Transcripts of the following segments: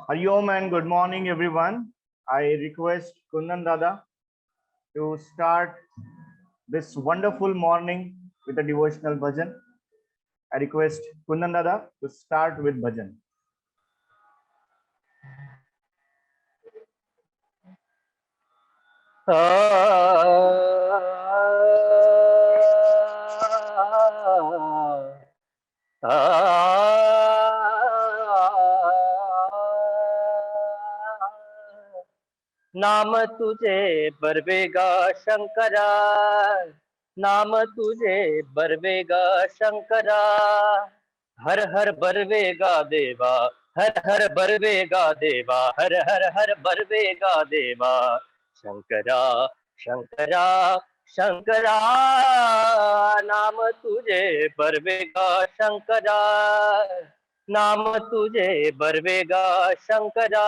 Hari Om and good morning, everyone. I request Kundan Dada to start this wonderful morning with a devotional bhajan. I request Kundan Dada to start with bhajan. नाम तुझे बरवेगा शंकरा, नाम तुझे बरवेगा शंकरा, हर हर बरवेगा देवा, हर हर बरवेगा देवा, हर हर हर बरवेगा देवा, शंकरा शंकरा शंकरा, नाम तुझे बरवेगा शंकरा, नाम तुझे बरवेगा शंकरा,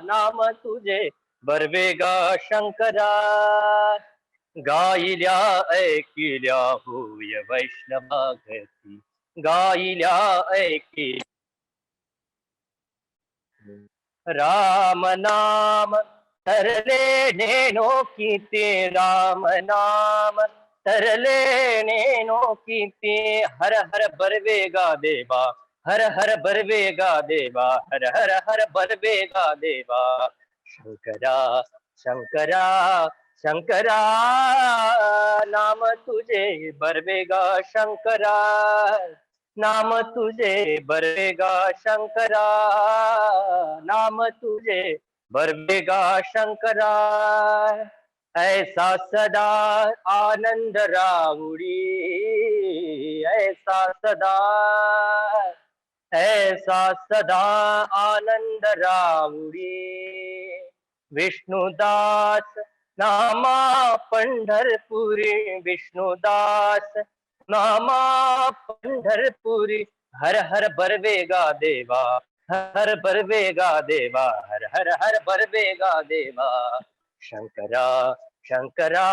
नाम तुझे बरवेगा शंकरा, गायिल्या ऐकिल्या होय वैष्णवागती, गायिल्या ऐकी राम नाम तरले नेनो कीते, राम नाम तरले नेनो कीते, हर हर बरवेगा देवा, हर हर बरवेगा देवा, हर हर हर बरवेगा देवा, शंकरा शंकरा शंकरा, नाम तुझे बरवेगा शंकरा, नाम तुझे बरवेगा शंकरा, नाम तुझे बरवेगा शंकरा, ऐसा सदा आनंद राहुड़ी, ऐसा सदा आनंद राहुड़ी, विष्णुदास नामा पंढरपुरी, विष्णुदास नामा पंढरपुरी, हर हर बरवेगा देवा, हर बरवेगा देवा, हर हर हर बरवेगा देवा, शंकरा शंकरा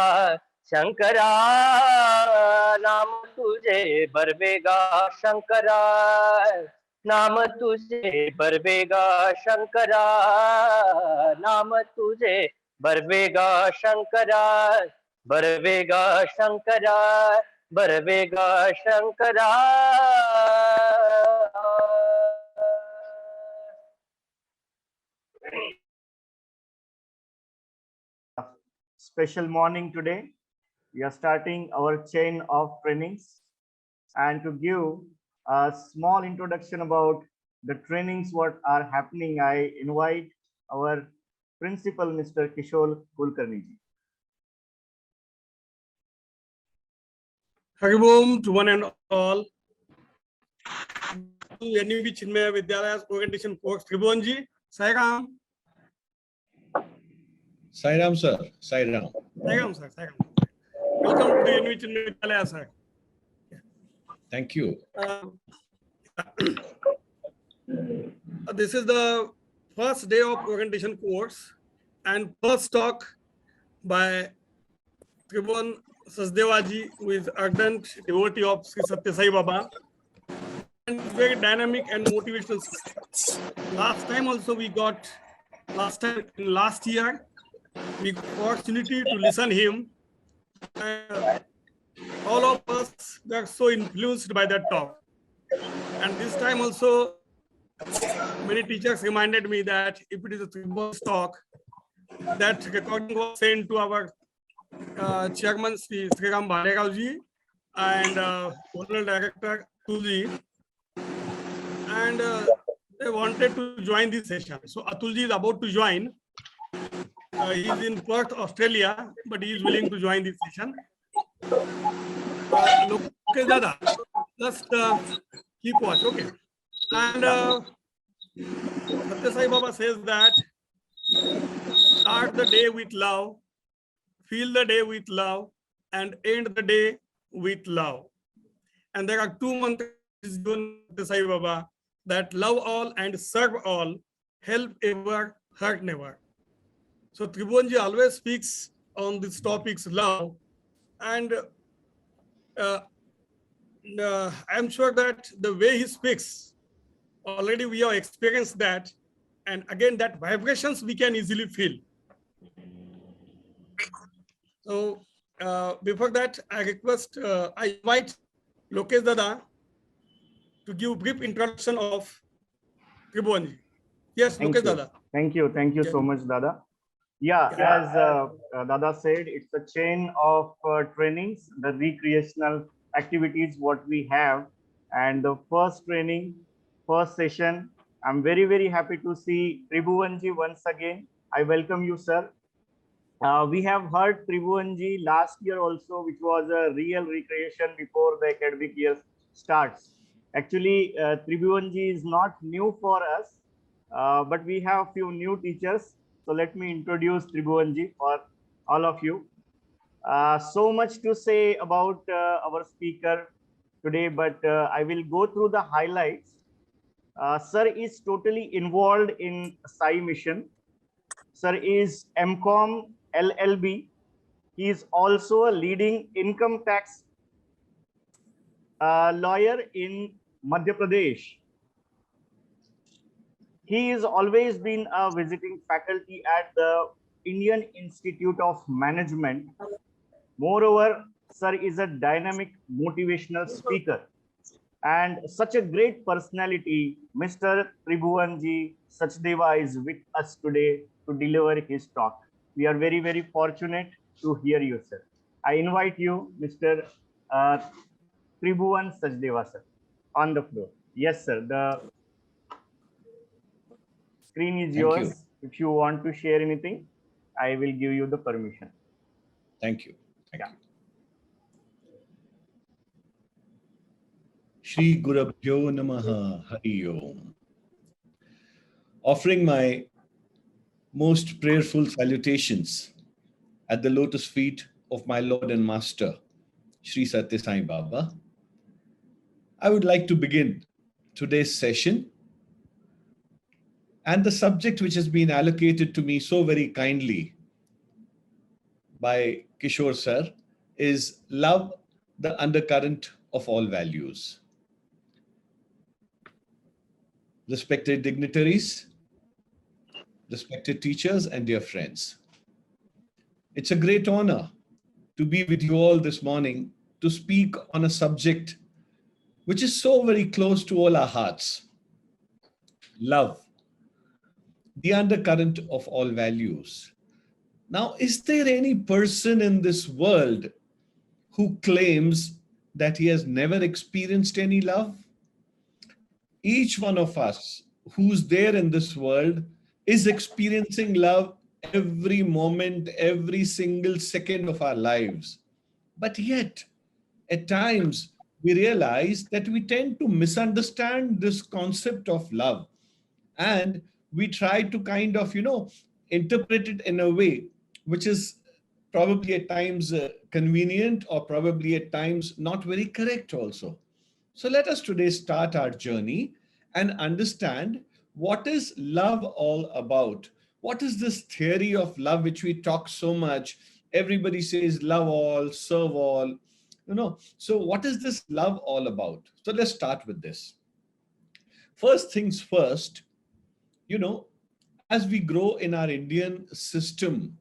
शंकरा, नाम तुझे बरवेगा शंकरा, नाम तुझे बरवेगा शंकरा, नाम तुझे बरवेगा Shankara, बरवेगा Shankara, बरवेगा Shankara. Special morning today. We are starting our chain of trainings, and to give a small introduction about the trainings what are happening, I invite our principal, Mr. Kishore Kulkarni ji. Hari Om to one and all. To NUB Chinmaya Vidyalaya's orientation course, Tribhuvan ji, Sairam. Sairam sir, Sairam. Sairam sir, Sairam. Welcome to the NUB Chinmaya Vidyalaya sir. Thank you. This is the first day of orientation course and first talk by Tribhuvan Sachdeva ji, who is ardent devotee of Sri Satya Sai Baba, and very dynamic and motivational. Last time also we got, last year, we got opportunity to listen him. And all of us were so influenced by that talk. And this time also, many teachers reminded me that if it is a Tribhuvan's talk, that recording was sent to our chairman Sri Sriram Bhalerao ji and Honorable Director Atulji, and they wanted to join this session. So Atulji is about to join. He is in Perth, Australia, but he is willing to join this session. Okay, Dada, just keep watch, okay? And Satya Sai Baba says that start the day with love, feel the day with love, and end the day with love. And there are two mantras given to Sai Baba, that love all and serve all, help ever, hurt never. So Tribhuvan ji always speaks on these topics, love, and I'm sure that the way he speaks already we have experienced that. And again, that vibrations we can easily feel. So before that, I invite Lokesh Dada to give brief introduction of Tribhuvanji. Yes, Thank Lokesh you. Dada. Thank you Yeah. so much, Dada. Yeah, Yeah. as Dada said, it's a chain of trainings, the recreational activities what we have. And the first training, first session, I'm very, very happy to see Tribhuvanji once again. I welcome you, sir. We have heard Tribhuvanji last year also, which was a real recreation before the academic year starts. Actually, Tribhuvanji is not new for us, but we have few new teachers. So let me introduce Tribhuvanji for all of you. So much to say about our speaker today, but I will go through the highlights. Sir is totally involved in Sai mission. Sir is MCOM LLB. He is also a leading income tax lawyer in Madhya Pradesh. He has always been a visiting faculty at the Indian Institute of Management. Moreover, sir is a dynamic motivational speaker and such a great personality. Mr. Tribhuvanji Sachdeva is with us today to deliver his talk. We are very, very fortunate to hear you, sir. I invite you, Mr. Uh, Tribhuvan Sachdeva, sir, on the floor. Yes, sir. The screen is Thank you. yours. If you want to share anything, I will give you the permission. Thank you. Thank Yeah. you. Shri Gurabhyo Namaha Hari Om. Offering my most prayerful salutations at the lotus feet of my Lord and Master, Shri Satya Sai Baba, I would like to begin today's session. And the subject which has been allocated to me so very kindly by Kishore sir is love, the undercurrent of all values. Respected dignitaries, respected teachers, and dear friends, it's a great honor to be with you all this morning to speak on a subject which is so very close to all our hearts. Love, the undercurrent of all values. Now, is there any person in this world who claims that he has never experienced any love? Each one of us who's there in this world is experiencing love every moment, every single second of our lives. But yet, at times, we realize that we tend to misunderstand this concept of love. And we try to kind of, interpret it in a way which is probably at times convenient or probably at times not very correct also. So let us today start our journey and understand what is love all about. What is this theory of love which we talk so much? Everybody says love all, serve all. So what is this love all about? So let's start with this. First things first, as we grow in our Indian system,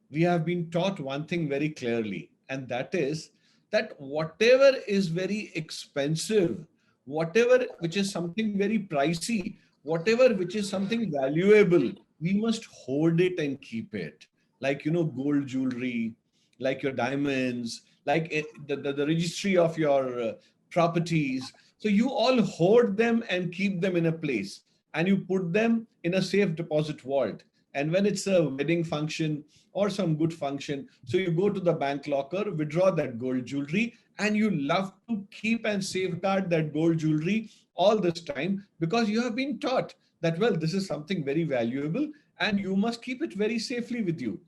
we have been taught one thing very clearly, and that is that whatever is very expensive, whatever which is something very pricey, whatever which is something valuable, we must hoard it and keep it. Like, gold jewelry, like your diamonds, like the registry of your properties. So you all hoard them and keep them in a place, and you put them in a safe deposit vault. And when it's a wedding function or some good function, so you go to the bank locker, withdraw that gold jewelry, and you love to keep and safeguard that gold jewelry all this time, because you have been taught that, well, this is something very valuable and you must keep it very safely with you.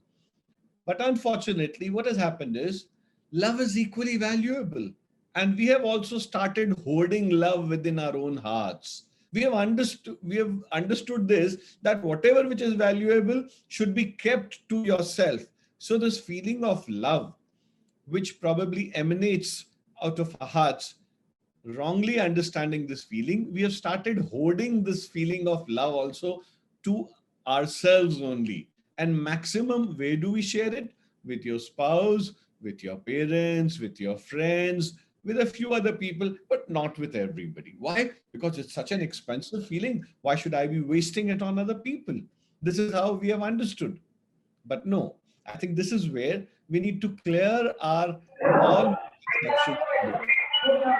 But unfortunately, what has happened is love is equally valuable. And we have also started hoarding love within our own hearts. We have understood this, that whatever which is valuable should be kept to yourself. So this feeling of love, which probably emanates out of our hearts, wrongly understanding this feeling, we have started hoarding this feeling of love also to ourselves only. And maximum, where do we share it? With your spouse, with your parents, with your friends, with a few other people, but not with everybody. Why? Because it's such an expensive feeling. Why should I be wasting it on other people? This is how we have understood. But no, I think this is where we need to clear our all misconceptions today.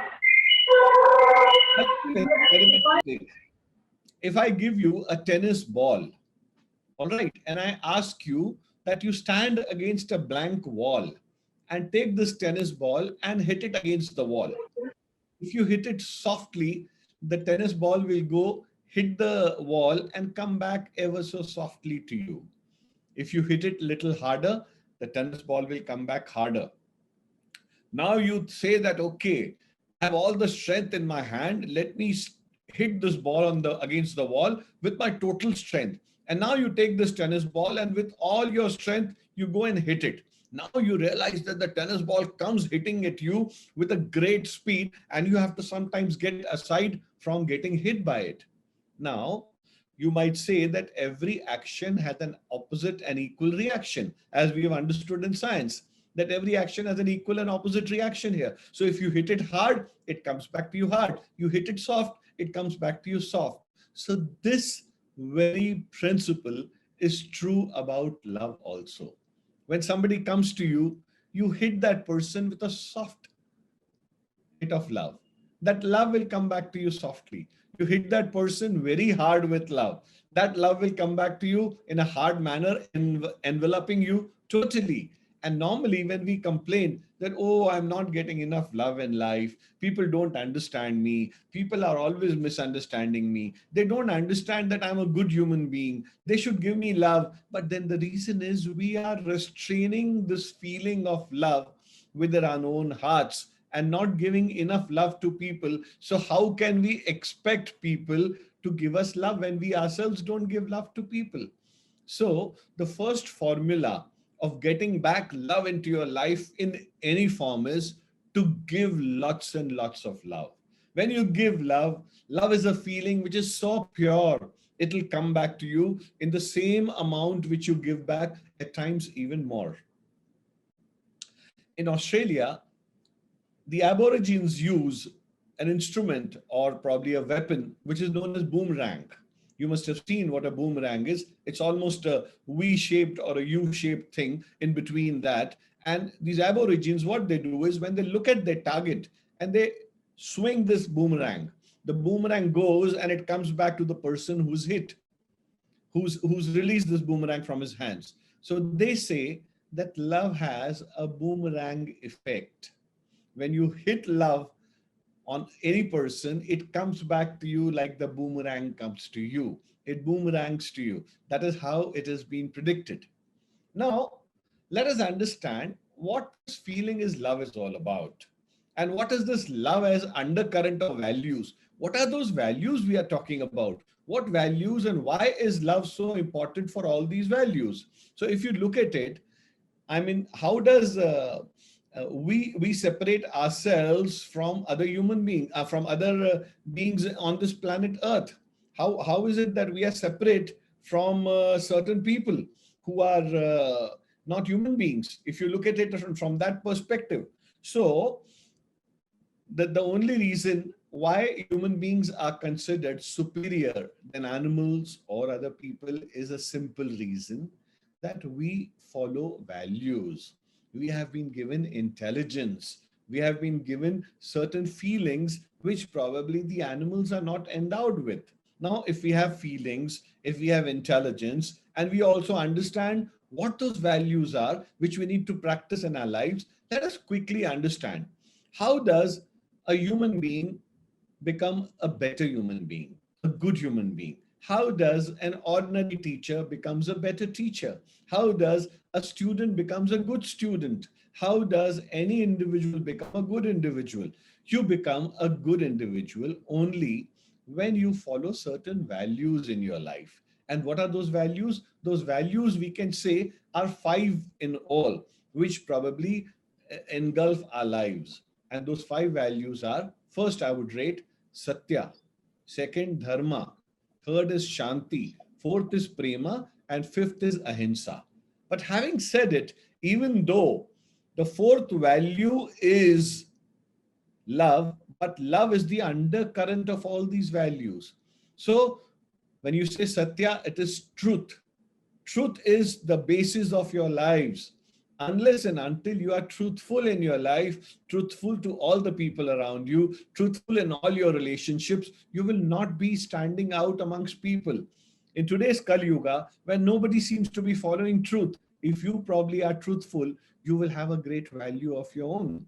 Let's do an experiment today. If I give you a tennis ball, all right, and I ask you that you stand against a blank wall and take this tennis ball and hit it against the wall. If you hit it softly, the tennis ball will go hit the wall and come back ever so softly to you. If you hit it little harder, the tennis ball will come back harder. Now you say that, okay, I have all the strength in my hand. Let me hit this ball on the against the wall with my total strength. And now you take this tennis ball and with all your strength, you go and hit it. Now you realize that the tennis ball comes hitting at you with a great speed, and you have to sometimes get aside from getting hit by it. Now, you might say that every action has an opposite and equal reaction, as we have understood in science, that every action has an equal and opposite reaction here. So if you hit it hard, it comes back to you hard. You hit it soft, it comes back to you soft. So this very principle is true about love also. When somebody comes to you, you hit that person with a soft hit of love. That love will come back to you softly. You hit that person very hard with love. That love will come back to you in a hard manner, enveloping you totally. And normally, when we complain that, oh, I'm not getting enough love in life, people don't understand me, people are always misunderstanding me, they don't understand that I'm a good human being, they should give me love. But then the reason is we are restraining this feeling of love within our own hearts and not giving enough love to people. So, how can we expect people to give us love when we ourselves don't give love to people? So, the first formula of getting back love into your life in any form is to give lots and lots of love. When you give love, love is a feeling which is so pure, it'll come back to you in the same amount which you give back, at times even more. In Australia, the Aborigines use an instrument or probably a weapon which is known as boomerang. You must have seen what a boomerang is. It's almost a V shaped or a U shaped thing in between that. And these Aborigines, what they do is when they look at their target and they swing this boomerang, the boomerang goes and it comes back to the person who's hit, who's released this boomerang from his hands. So they say that love has a boomerang effect. When you hit love on any person, it comes back to you like the boomerang comes to you. It boomerangs to you. That is how it has been predicted. Now, let us understand what this feeling is love is all about. And what is this love as undercurrent of values? What are those values we are talking about? What values and why is love so important for all these values? So if you look at it, I mean, how does we separate ourselves from other human beings, from other beings on this planet Earth? How is it that we are separate from certain people who are not human beings? If you look at it from that perspective, so the only reason why human beings are considered superior than animals or other people is a simple reason that we follow values. We have been given intelligence. We have been given certain feelings which probably the animals are not endowed with. Now, if we have feelings, if we have intelligence, and we also understand what those values are, which we need to practice in our lives, let us quickly understand how does a human being become a better human being, a good human being? How does an ordinary teacher becomes a better teacher? How does a student becomes a good student? How does any individual become a good individual? You become a good individual only when you follow certain values in your life. And what are those values? Those values we can say are five in all, which probably engulf our lives. And those five values are First, I would rate Satya. Second, Dharma. Third is Shanti. Fourth is Prema. And fifth is Ahimsa. But having said it, even though the fourth value is love, but love is the undercurrent of all these values. So when you say Satya, it is truth. Truth is the basis of your lives. Unless and until you are truthful in your life, truthful to all the people around you, truthful in all your relationships, you will not be standing out amongst people. In today's Kali Yuga, where nobody seems to be following truth, if you probably are truthful, you will have a great value of your own.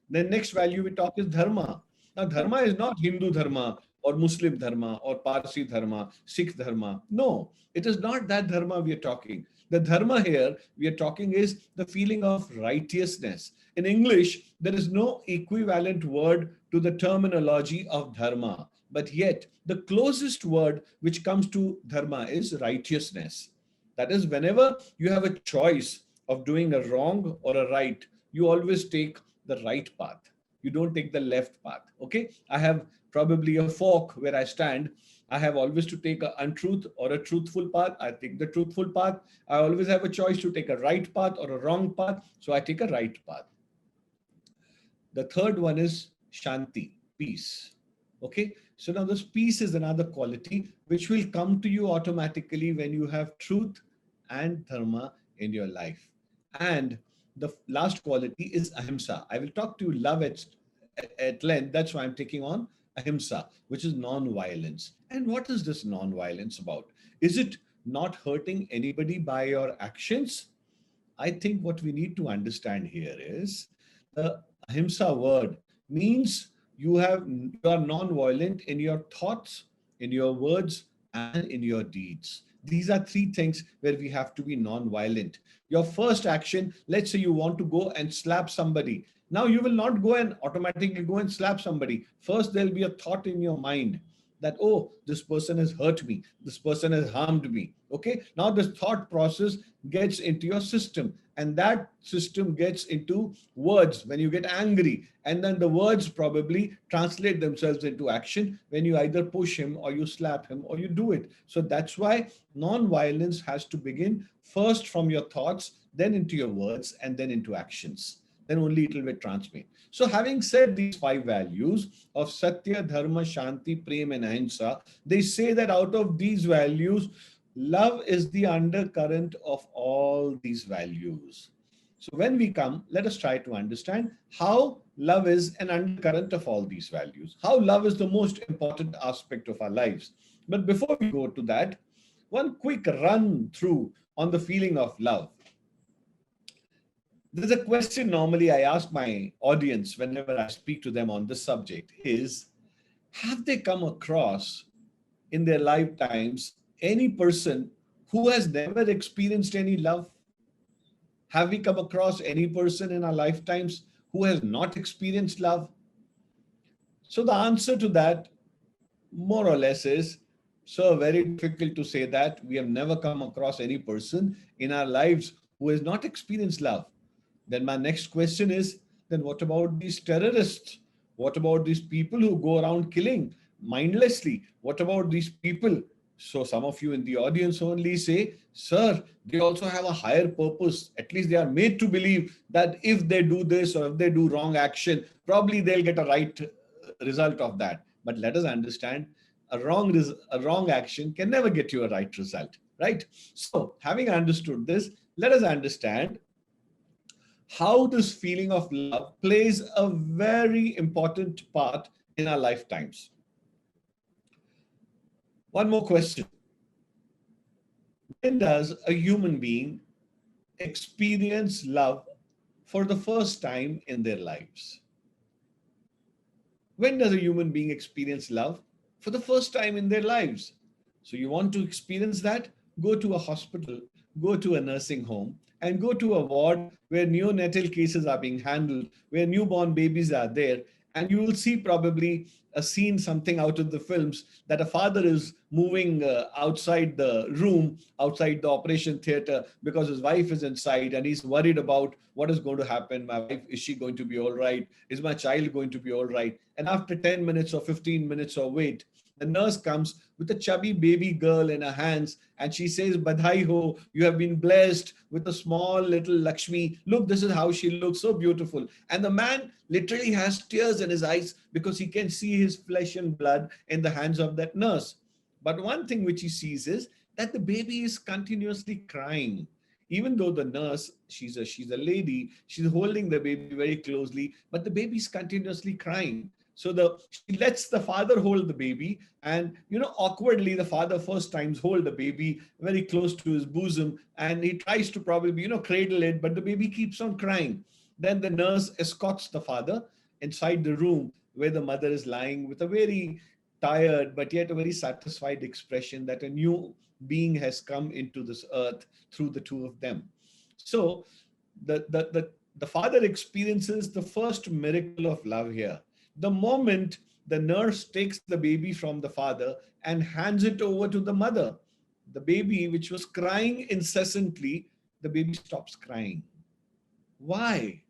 The next value we talk is dharma. Now, dharma is not Hindu dharma or Muslim dharma or Parsi dharma, Sikh dharma. No, it is not that dharma we are talking. The dharma here we are talking is the feeling of righteousness. In English, there is no equivalent word to the terminology of dharma. But yet, the closest word which comes to dharma is righteousness. That is, whenever you have a choice of doing a wrong or a right, you always take the right path. You don't take the left path. Okay. I have probably a fork where I stand. I have always to take an untruth or a truthful path. I take the truthful path. I always have a choice to take a right path or a wrong path. So I take a right path. The third one is Shanti, peace. Okay. So now this peace is another quality which will come to you automatically when you have truth and dharma in your life. And the last quality is ahimsa. I will talk to you love at length. That's why I'm taking on ahimsa, which is non-violence. And what is this non-violence about? Is it not hurting anybody by your actions? I think what we need to understand here is the ahimsa word means you are non-violent in your thoughts, in your words, and in your deeds. These are three things where we have to be non-violent. Your first action, let's say you want to go and slap somebody. Now you will not go and automatically go and slap somebody. First, there'll be a thought in your mind that, oh, this person has hurt me. This person has harmed me. Okay. Now this thought process gets into your system, and that system gets into words when you get angry. And then the words probably translate themselves into action when you either push him or you slap him or you do it. So that's why non-violence has to begin first from your thoughts, then into your words, and then into actions. Then only it will be transmitted. So having said these five values of Satya, Dharma, Shanti, Prem, and Ahimsa, they say that out of these values, love is the undercurrent of all these values. So when we come, let us try to understand how love is an undercurrent of all these values, how love is the most important aspect of our lives. But before we go to that, one quick run through on the feeling of love. There's a question normally I ask my audience whenever I speak to them on this subject is, have they come across in their lifetimes any person who has never experienced any love? Have we come across any person in our lifetimes who has not experienced love? So the answer to that more or less is, so very difficult to say that. We have never come across any person in our lives who has not experienced love. Then my next question is, then what about these terrorists? What about these people who go around killing mindlessly? What about these people? So some of you in the audience only say, sir, they also have a higher purpose. At least they are made to believe that if they do this or if they do wrong action, probably they'll get a right result of that. But let us understand, a wrong action can never get you a right result, right? So having understood this, let us understand how this feeling of love plays a very important part in our lifetimes. One more question. When does a human being experience love for the first time in their lives? When does a human being experience love for the first time in their lives? So you want to experience that? Go to a hospital, go to a nursing home, and go to a ward where neonatal cases are being handled, where newborn babies are there, And you will see probably a scene, something out of the films, that a father is moving outside the room, outside the operation theater, because his wife is inside and he's worried about what is going to happen. My wife, is she going to be all right? Is my child going to be all right? And after 10 minutes or 15 minutes of wait, the nurse comes with a chubby baby girl in her hands and she says, Badhai ho, you have been blessed with a small little Lakshmi. Look, this is how she looks, so beautiful. And the man literally has tears in his eyes because he can see his flesh and blood in the hands of that nurse. But one thing which he sees is that the baby is continuously crying. Even though the nurse, she's a lady, she's holding the baby very closely, but the baby is continuously crying. So she lets the father hold the baby, and awkwardly the father first times hold the baby very close to his bosom, and he tries to probably cradle it, but the baby keeps on crying. Then the nurse escorts the father inside the room where the mother is lying with a very tired but yet a very satisfied expression that a new being has come into this earth through the two of them. So the father experiences the first miracle of love here. The moment the nurse takes the baby from the father and hands it over to the mother, the baby, which was crying incessantly, the baby stops crying. Why?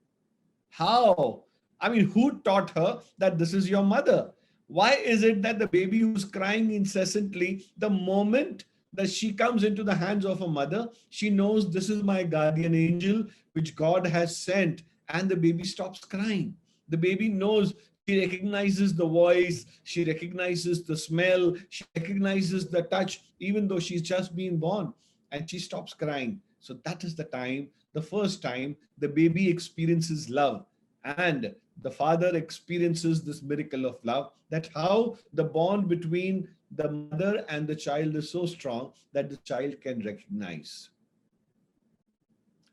How? I mean, who taught her that this is your mother? Why is it that the baby who's crying incessantly, the moment that she comes into the hands of a mother, she knows this is my guardian angel, which God has sent, and the baby stops crying. The baby knows, she recognizes the voice, she recognizes the smell, she recognizes the touch, even though she's just been born, and she stops crying. So that is the time, the first time the baby experiences love, and the father experiences this miracle of love, that how the bond between the mother and the child is so strong that the child can recognize.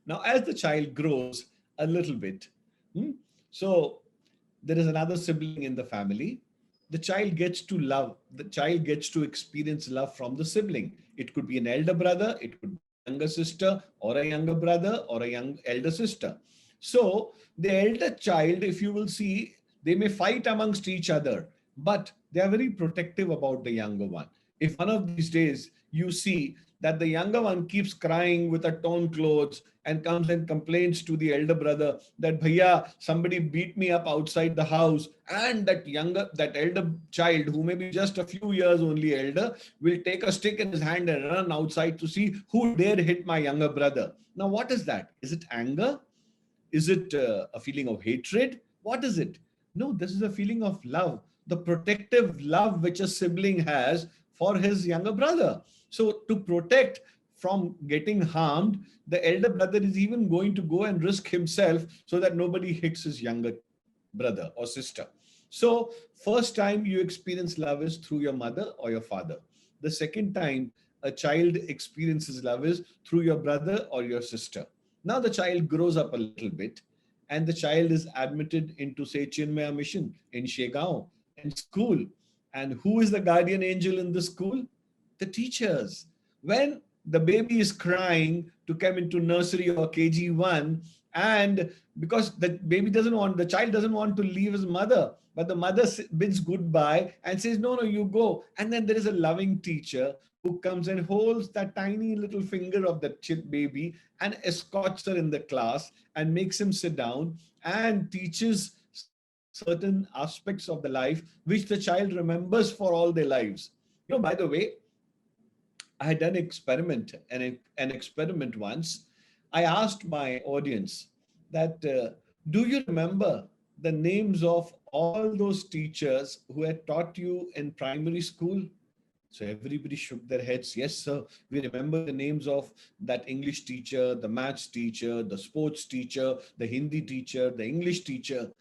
Now, as the child grows a little bit, so there is another sibling in the family. The child gets to love, the child gets to experience love from the sibling. It could be an elder brother, it could be a younger sister, or a younger brother, or a young elder sister. So the elder child, if you will see, they may fight amongst each other, but they are very protective about the younger one. If one of these days you see that the younger one keeps crying with a torn clothes and comes and complains to the elder brother that bhaiya, somebody beat me up outside the house, and that elder child, who may be just a few years only elder, will take a stick in his hand and run outside to see who dare hit my younger brother. Now what is that? Is it anger? Is it a feeling of hatred? What is it? No, this is a feeling of love, the protective love which a sibling has for his younger brother. So, to protect from getting harmed, the elder brother is even going to go and risk himself so that nobody hits his younger brother or sister. So, first time you experience love is through your mother or your father. The second time a child experiences love is through your brother or your sister. Now the child grows up a little bit and the child is admitted into, say, Chinmaya Mission in Shegaon, in school. And who is the guardian angel in the school? The teachers. When the baby is crying to come into nursery or KG1, and because the child doesn't want to leave his mother, but the mother bids goodbye and says, no, no, you go. And then there is a loving teacher who comes and holds that tiny little finger of the baby and escorts her in the class and makes him sit down and teaches certain aspects of the life which the child remembers for all their lives. By the way, I had done an experiment once. I asked my audience that do you remember the names of all those teachers who had taught you in primary school? So everybody shook their heads. Yes, sir. We remember the names of that English teacher, the maths teacher, the sports teacher, the Hindi teacher, the English teacher.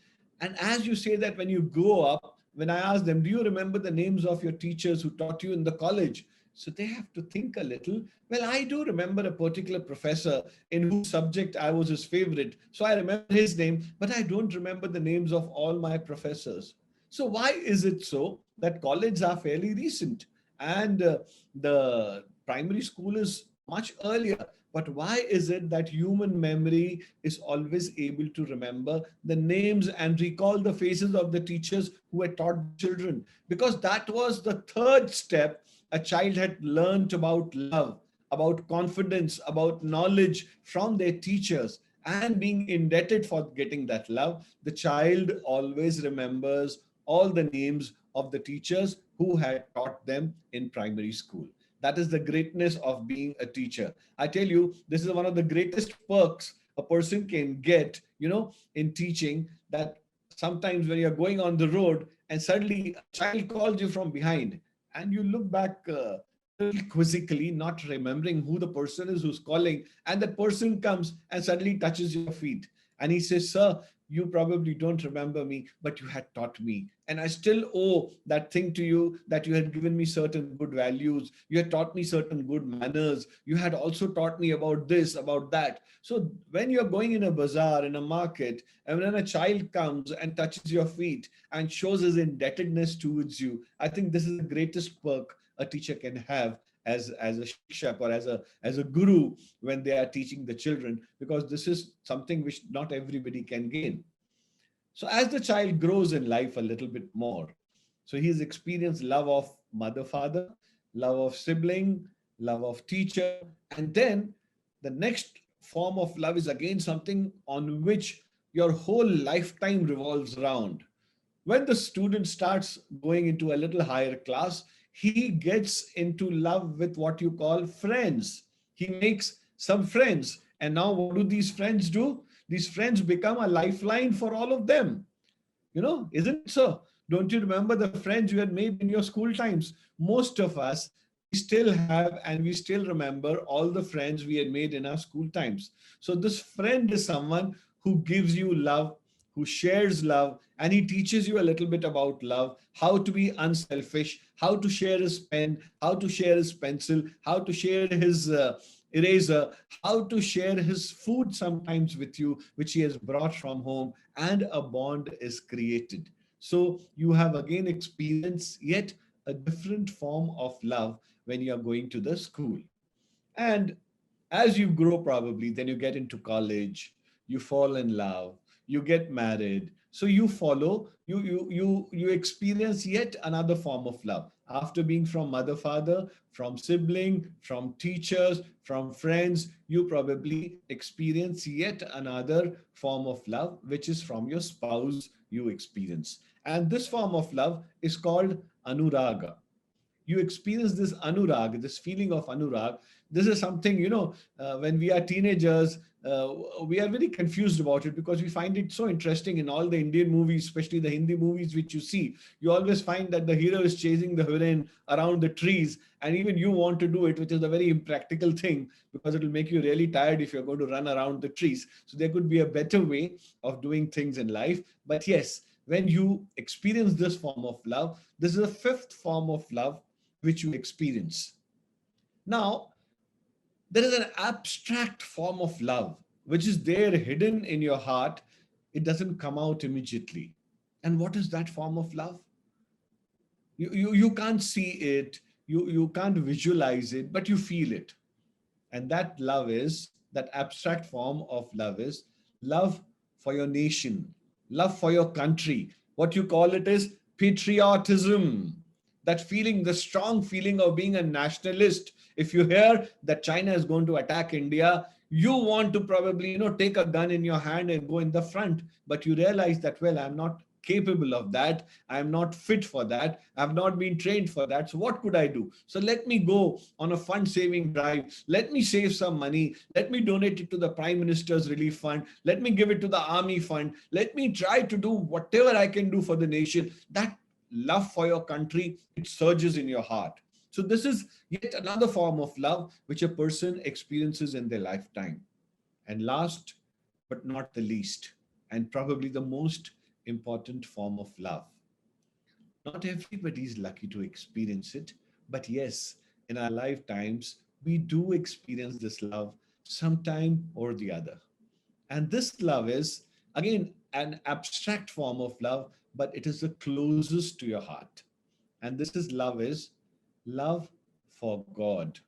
And as you say that, when you grow up, when I ask them, do you remember the names of your teachers who taught you in the college? So they have to think a little. Well, I do remember a particular professor in whose subject I was his favorite. So I remember his name, but I don't remember the names of all my professors. So why is it so that colleges are fairly recent and the primary school is much earlier. But why is it that human memory is always able to remember the names and recall the faces of the teachers who had taught the children? Because that was the third step. A child had learned about love, about confidence, about knowledge from their teachers, and being indebted for getting that love. The child always remembers all the names of the teachers who had taught them in primary school. That is the greatness of being a teacher. I tell you, this is one of the greatest perks a person can get, in teaching, that sometimes when you're going on the road and suddenly a child calls you from behind and you look back a little quizzically, not remembering who the person is who's calling, and that person comes and suddenly touches your feet. And he says, "Sir, you probably don't remember me, but you had taught me. And I still owe that thing to you, that you had given me certain good values. You had taught me certain good manners. You had also taught me about this, about that." So when you're going in a bazaar, in a market, and when a child comes and touches your feet and shows his indebtedness towards you, I think this is the greatest perk a teacher can have as a shikshak or as a guru when they are teaching the children, because this is something which not everybody can gain. So as the child grows in life a little bit more, so he's experienced love of mother, father, love of sibling, love of teacher, and then the next form of love is again something on which your whole lifetime revolves around. When the student starts going into a little higher class, he gets into love with what you call friends. He makes some friends. And now, what do these friends do? These friends become a lifeline for all of them. Isn't it so? Don't you remember the friends you had made in your school times? Most of us, we still have and we still remember all the friends we had made in our school times. So, this friend is someone who gives you love, who shares love, and he teaches you a little bit about love, how to be unselfish, how to share his pen, how to share his pencil, how to share his eraser, how to share his food sometimes with you, which he has brought from home, and a bond is created. So you have again experienced yet a different form of love when you are going to the school. And as you grow, probably, then you get into college, you fall in love, you get married. So you follow, you experience yet another form of love. After being from mother, father, from sibling, from teachers, from friends, you probably experience yet another form of love, which is from your spouse you experience. And this form of love is called anuraga. You experience this anurag, this feeling of anurag. This is something, when we are teenagers, we are very confused about it because we find it so interesting in all the Indian movies, especially the Hindi movies, which you see. You always find that the hero is chasing the heroine around the trees, and even you want to do it, which is a very impractical thing because it will make you really tired if you're going to run around the trees. So there could be a better way of doing things in life. But yes, when you experience this form of love, this is a fifth form of love which you experience. Now, there is an abstract form of love which is there hidden in your heart. It doesn't come out immediately. And what is that form of love? You can't see it, you can't visualize it, but you feel it. And that love is, that abstract form of love is love for your nation, love for your country. What you call it is patriotism. That feeling, the strong feeling of being a nationalist. If you hear that China is going to attack India, you want to probably, take a gun in your hand and go in the front. But you realize that, well, I'm not capable of that. I'm not fit for that. I've not been trained for that. So what could I do? So let me go on a fund saving drive. Let me save some money. Let me donate it to the Prime Minister's Relief Fund. Let me give it to the Army Fund. Let me try to do whatever I can do for the nation. That love for your country, it surges in your heart. So this is yet another form of love which a person experiences in their lifetime. And last but not the least, and probably the most important form of love. Not everybody is lucky to experience it, but yes, in our lifetimes, we do experience this love sometime or the other. And this love is, again, an abstract form of love, but it is the closest to your heart. And this is love for God,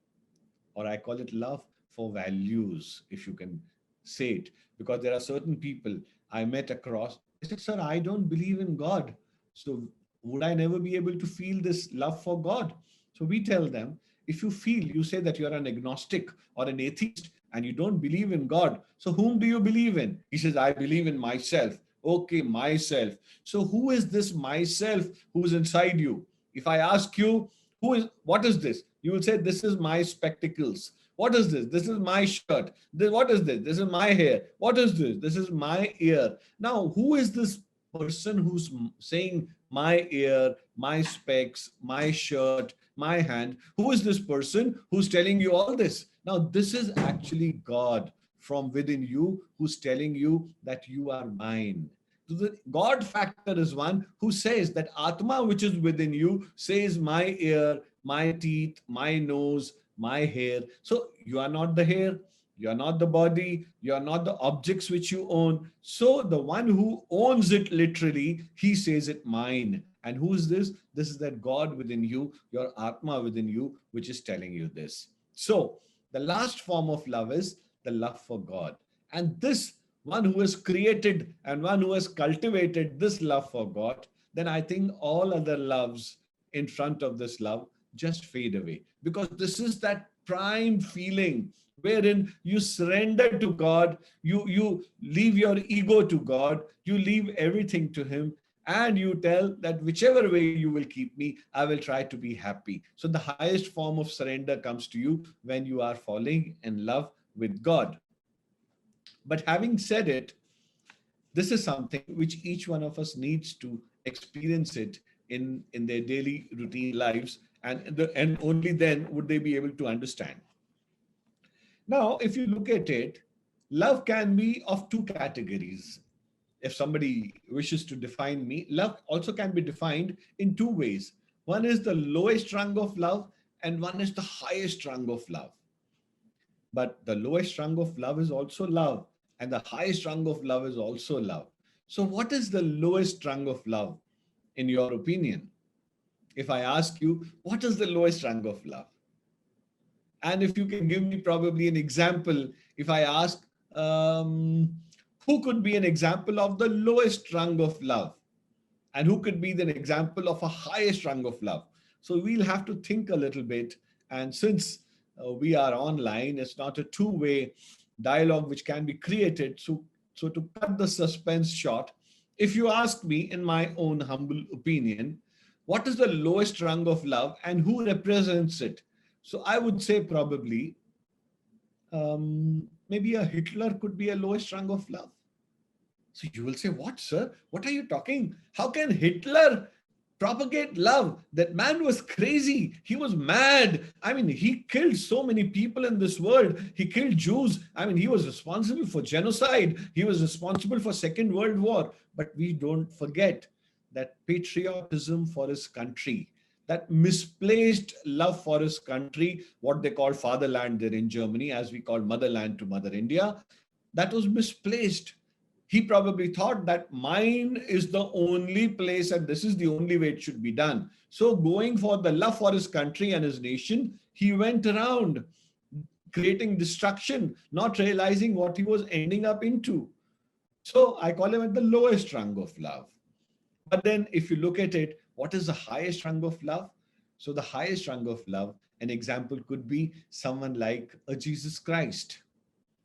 or I call it love for values, if you can say it. Because there are certain people I met across, they said, Sir, I don't believe in God. So would I never be able to feel this love for God? So we tell them, if you feel, you say that you're an agnostic or an atheist and you don't believe in God, so whom do you believe in? He says, I believe in myself. Okay, myself. So who is this myself who is inside you? If I ask you, what is this? You will say, this is my spectacles. What is this? This is my shirt. What is this? This is my hair. What is this? This is my ear. Now, who is this person who's saying my ear, my specs, my shirt, my hand? Who is this person who's telling you all this? Now, this is actually God from within you who's telling you that you are mine. So the God factor is one who says that Atma, which is within you, says my ear, my teeth, my nose, my hair. So you are not the hair, you are not the body, you are not the objects which you own. So the one who owns it literally, he says it mine. And who is this? This is that God within you, your Atma within you, which is telling you this. So the last form of love is the love for God. And this one who has created and one who has cultivated this love for God, then I think all other loves in front of this love just fade away. Because this is that prime feeling wherein you surrender to God, you leave your ego to God, you leave everything to Him, and you tell that whichever way you will keep me, I will try to be happy. So the highest form of surrender comes to you when you are falling in love with God. But having said it, this is something which each one of us needs to experience it in their daily routine lives, and only then would they be able to understand. Now, if you look at it, love can be of two categories. If somebody wishes to define me, love also can be defined in two ways. One is the lowest rung of love, and one is the highest rung of love. But the lowest rung of love is also love, and the highest rung of love is also love. So, what is the lowest rung of love, in your opinion? If I ask you, what is the lowest rung of love? And if you can give me probably an example, if I ask, who could be an example of the lowest rung of love? And who could be an example of a highest rung of love? So we'll have to think a little bit. And since we are online, it's not a two-way dialogue which can be created. So to cut the suspense short, if you ask me, in my own humble opinion, what is the lowest rung of love and who represents it? So I would say probably maybe a Hitler could be a lowest rung of love. So you will say, what, sir? What are you talking? How can Hitler propagate love? That man was crazy. He was mad. I mean, he killed so many people in this world. He killed Jews. I mean, he was responsible for genocide. He was responsible for Second World War. But we don't forget that patriotism for his country, that misplaced love for his country, what they call fatherland there in Germany, as we call motherland to Mother India, that was misplaced. He probably thought that mine is the only place and this is the only way it should be done. So going for the love for his country and his nation, he went around creating destruction, not realizing what he was ending up into. So I call him at the lowest rung of love. But then if you look at it, what is the highest rung of love? So the highest rung of love, an example could be someone like a Jesus Christ,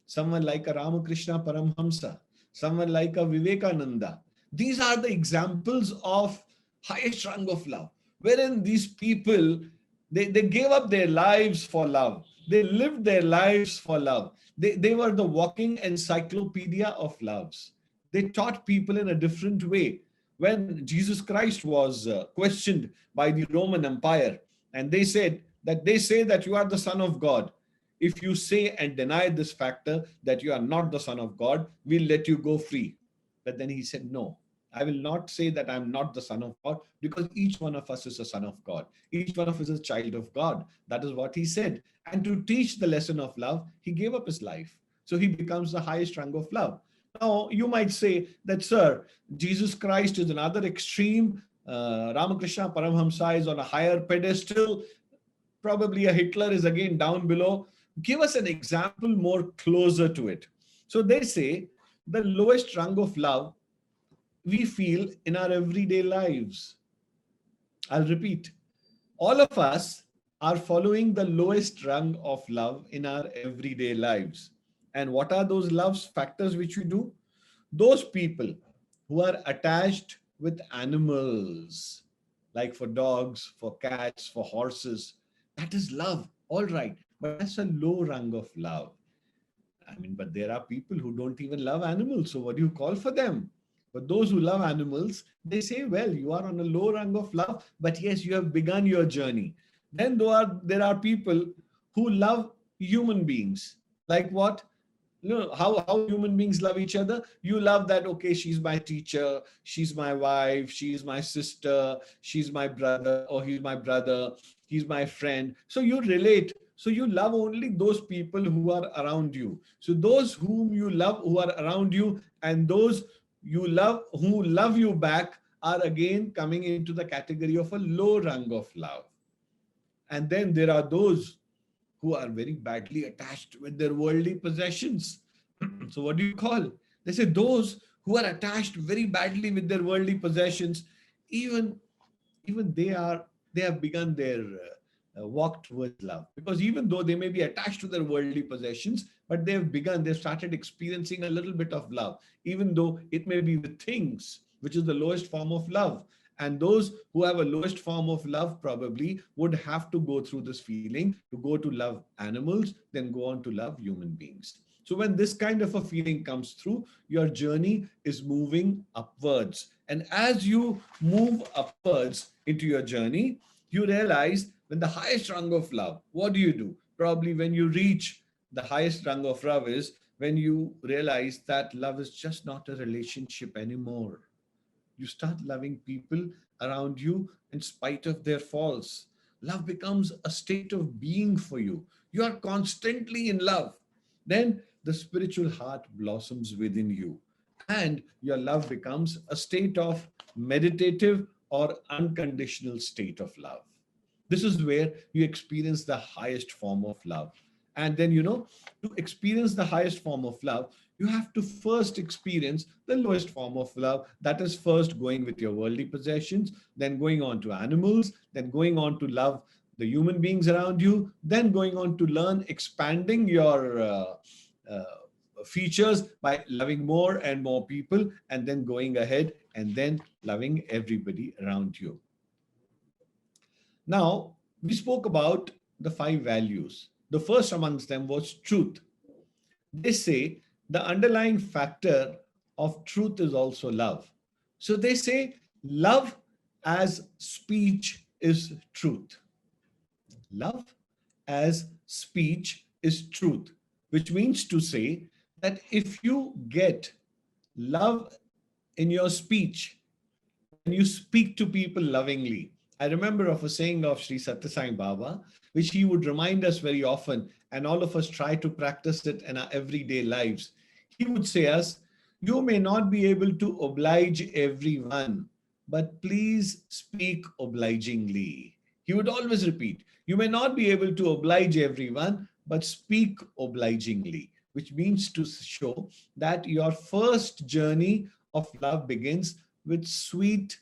someone like a Ramakrishna Paramhamsa, someone like a Vivekananda. These are the examples of highest rung of love, wherein these people, they gave up their lives for love. They lived their lives for love. They were the walking encyclopedia of loves. They taught people in a different way. When Jesus Christ was questioned by the Roman Empire, and they say that you are the Son of God. If you say and deny this factor that you are not the Son of God, we'll let you go free. But then he said, no, I will not say that I'm not the Son of God, because each one of us is a son of God. Each one of us is a child of God. That is what he said. And to teach the lesson of love, he gave up his life. So he becomes the highest rung of love. Now, you might say that, sir, Jesus Christ is another extreme. Ramakrishna Paramhamsa is on a higher pedestal. Probably a Hitler is again down below. give us an example more closer to it. So they say the lowest rung of love we feel in our everyday lives. I'll repeat. All of us are following the lowest rung of love in our everyday lives. And what are those love factors which we do? Those people who are attached with animals, like for dogs, for cats, for horses, that is love. All right. But that's a low rung of love. I mean, but there are people who don't even love animals. So what do you call for them? But those who love animals, they say, well, you are on a low rung of love, but yes, you have begun your journey. Then there are people who love human beings. Like what? How human beings love each other. You love that, okay, she's my teacher, she's my wife, she's my sister, she's my brother, or he's my brother, he's my friend. So you relate. So you love only those people who are around you. So those whom you love who are around you, and those you love who love you back, are again coming into the category of a low rung of love. And then there are those who are very badly attached with their worldly possessions. So what do you call? They say those who are attached very badly with their worldly possessions, even even they have begun their walk towards love, because even though they may be attached to their worldly possessions, but they've started experiencing a little bit of love, even though it may be with things, which is the lowest form of love. And those who have a lowest form of love probably would have to go through this feeling to go to love animals, then go on to love human beings. So when this kind of a feeling comes through, your journey is moving upwards. And as you move upwards into your journey, you realize when the highest rung of love, what do you do? Probably when you reach the highest rung of love is when you realize that love is just not a relationship anymore. You start loving people around you in spite of their faults. Love becomes a state of being for you. You are constantly in love. Then the spiritual heart blossoms within you, and your love becomes a state of meditative or unconditional state of love. This is where you experience the highest form of love. And then, to experience the highest form of love, you have to first experience the lowest form of love. That is first going with your worldly possessions, then going on to animals, then going on to love the human beings around you, then going on to learn expanding your uh, features by loving more and more people, and then going ahead and then loving everybody around you. Now, we spoke about the five values. The first amongst them was truth. They say the underlying factor of truth is also love. So they say love as speech is truth. Love as speech is truth, which means to say that if you get love in your speech, when you speak to people lovingly. I remember of a saying of Sri Satya Sai Baba, which he would remind us very often, and all of us try to practice it in our everyday lives. He would say us, you may not be able to oblige everyone, but please speak obligingly. He would always repeat, you may not be able to oblige everyone, but speak obligingly, which means to show that your first journey of love begins with sweet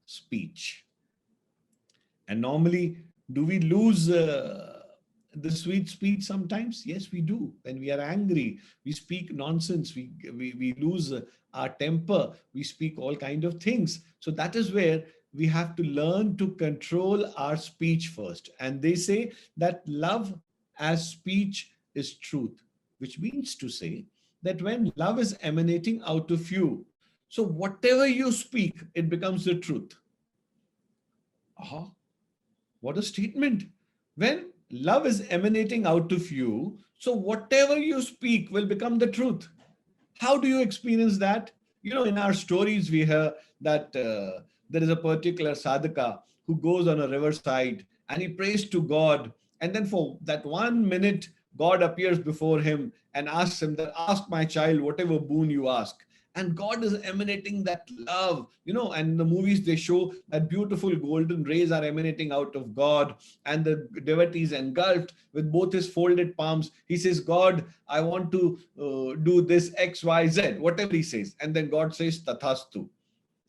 speech. And normally, do we lose the sweet speech sometimes? Yes, we do. When we are angry, we speak nonsense. We lose our temper. We speak all kind of things. So that is where we have to learn to control our speech first. And they say that love as speech is truth, which means to say that when love is emanating out of you, so whatever you speak, it becomes the truth. Aha, what a statement. When love is emanating out of you, so whatever you speak will become the truth. How do you experience that? In our stories, we hear that there is a particular sadhaka who goes on a riverside and he prays to God. And then for that 1 minute, God appears before him and asks him that, ask my child whatever boon you ask. and God is emanating that love, and in the movies they show that beautiful golden rays are emanating out of God, and the devotee is engulfed with both his folded palms. He says, God, I want to do this XYZ, whatever he says, and then God says tathastu,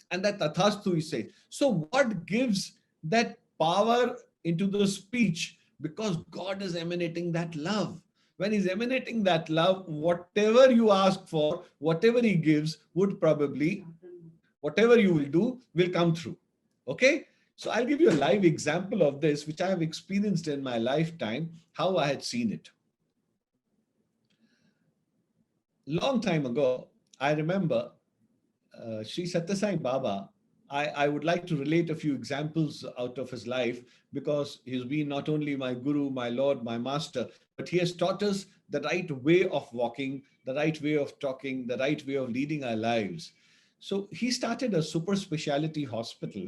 and that tathastu he says. So what gives that power into the speech? Because God is emanating that love. When he's emanating that love, whatever you ask for, whatever he gives, would probably, whatever you will do, will come through. Okay? So I'll give you a live example of this, which I have experienced in my lifetime, how I had seen it. Long time ago, I remember Sri Satyasai Baba. I would like to relate a few examples out of his life, because he's been not only my guru, my Lord, my master, but he has taught us the right way of walking, the right way of talking, the right way of leading our lives. So he started a super specialty hospital.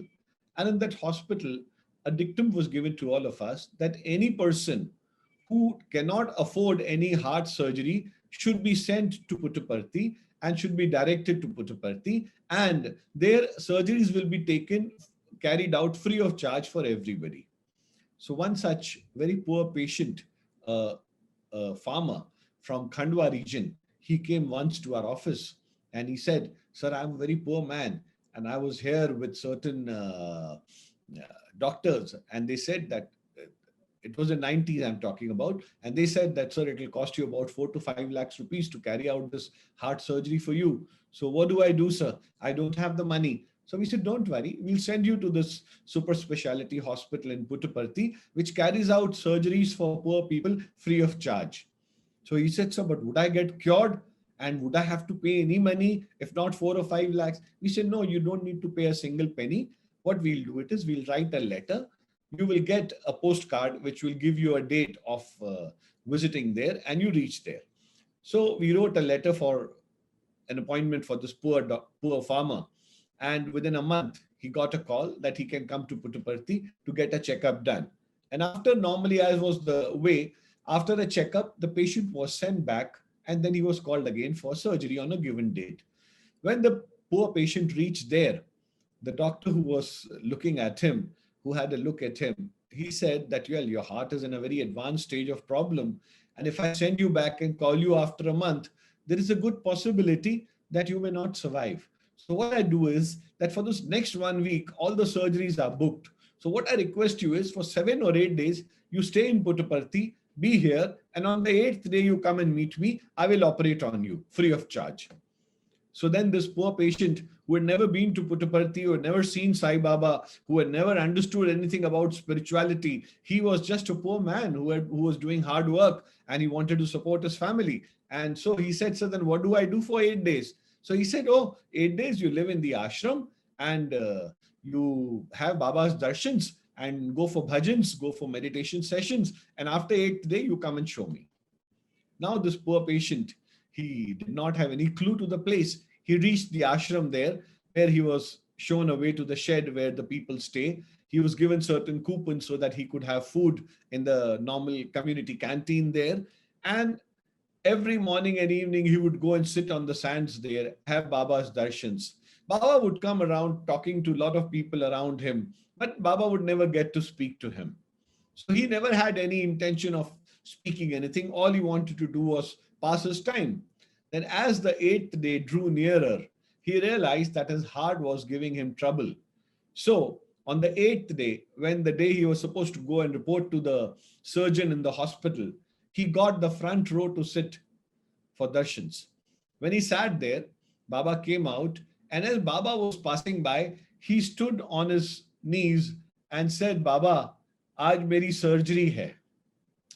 And in that hospital, a dictum was given to all of us that any person who cannot afford any heart surgery should be sent to Puttaparthi and should be directed to Puttaparthi, and their surgeries will be carried out free of charge for everybody. So one such very poor patient, a farmer from Khandwa region, he came once to our office and he said, sir, I'm a very poor man, and I was here with certain doctors, and they said that it was the 90s I'm talking about. And they said that, sir, it will cost you about 4 to 5 lakhs rupees to carry out this heart surgery for you. So what do I do, sir? I don't have the money. So we said, don't worry, we'll send you to this super specialty hospital in Puttaparthi, which carries out surgeries for poor people free of charge. So he said, sir, but would I get cured? And would I have to pay any money, if not 4 or 5 lakhs? We said, no, you don't need to pay a single penny. What we'll do it is we'll write a letter. You will get a postcard which will give you a date of visiting there, and you reach there. So we wrote a letter for an appointment for this poor farmer. And within a month, he got a call that he can come to Puttaparthi to get a checkup done. And after, normally as was the way, after a checkup, the patient was sent back, and then he was called again for surgery on a given date. When the poor patient reached there, the doctor who was looking at him, who had a look at him, he said that, well, your heart is in a very advanced stage of problem. And if I send you back and call you after a month, there is a good possibility that you may not survive. So what I do is that for this next 1 week, all the surgeries are booked. So what I request you is for 7 or 8 days, you stay in Puttaparthi, be here, and on the 8th day, you come and meet me. I will operate on you free of charge. So then this poor patient who had never been to Puttaparthi, who had never seen Sai Baba, who had never understood anything about spirituality, he was just a poor man who was doing hard work, and he wanted to support his family. And so he said, so then what do I do for 8 days? So he said, oh, 8 days you live in the ashram, and you have Baba's darshans and go for bhajans, go for meditation sessions. And after 8th day, you come and show me. Now this poor patient, he did not have any clue to the place. He reached the ashram there, where he was shown a way to the shed where the people stay. He was given certain coupons so that he could have food in the normal community canteen there. And every morning and evening, he would go and sit on the sands there, have Baba's darshans. Baba would come around talking to a lot of people around him, but Baba would never get to speak to him. So he never had any intention of speaking anything. All he wanted to do was pass his time. Then as the 8th day drew nearer, he realized that his heart was giving him trouble. So on the 8th day, when the day he was supposed to go and report to the surgeon in the hospital, he got the front row to sit for darshans. When he sat there, Baba came out, and as Baba was passing by, he stood on his knees and said, Baba, aaj meri surgery hai.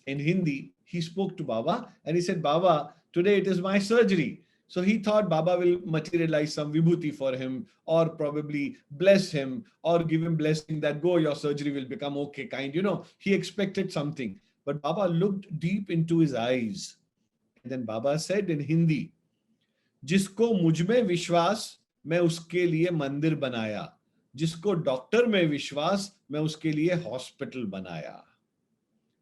In Hindi, he spoke to Baba and he said, Baba, today it is my surgery. So he thought Baba will materialize some vibhuti for him, or probably bless him, or give him blessing that, go, your surgery will become okay, kind. He expected something. But Baba looked deep into his eyes. And then Baba said in Hindi, जिसको मुझ में विश्वास मैं उसके लिए मंदिर बनाया, जिसको डॉक्टर में विश्वास मैं उसके लिए हॉस्पिटल बनाया.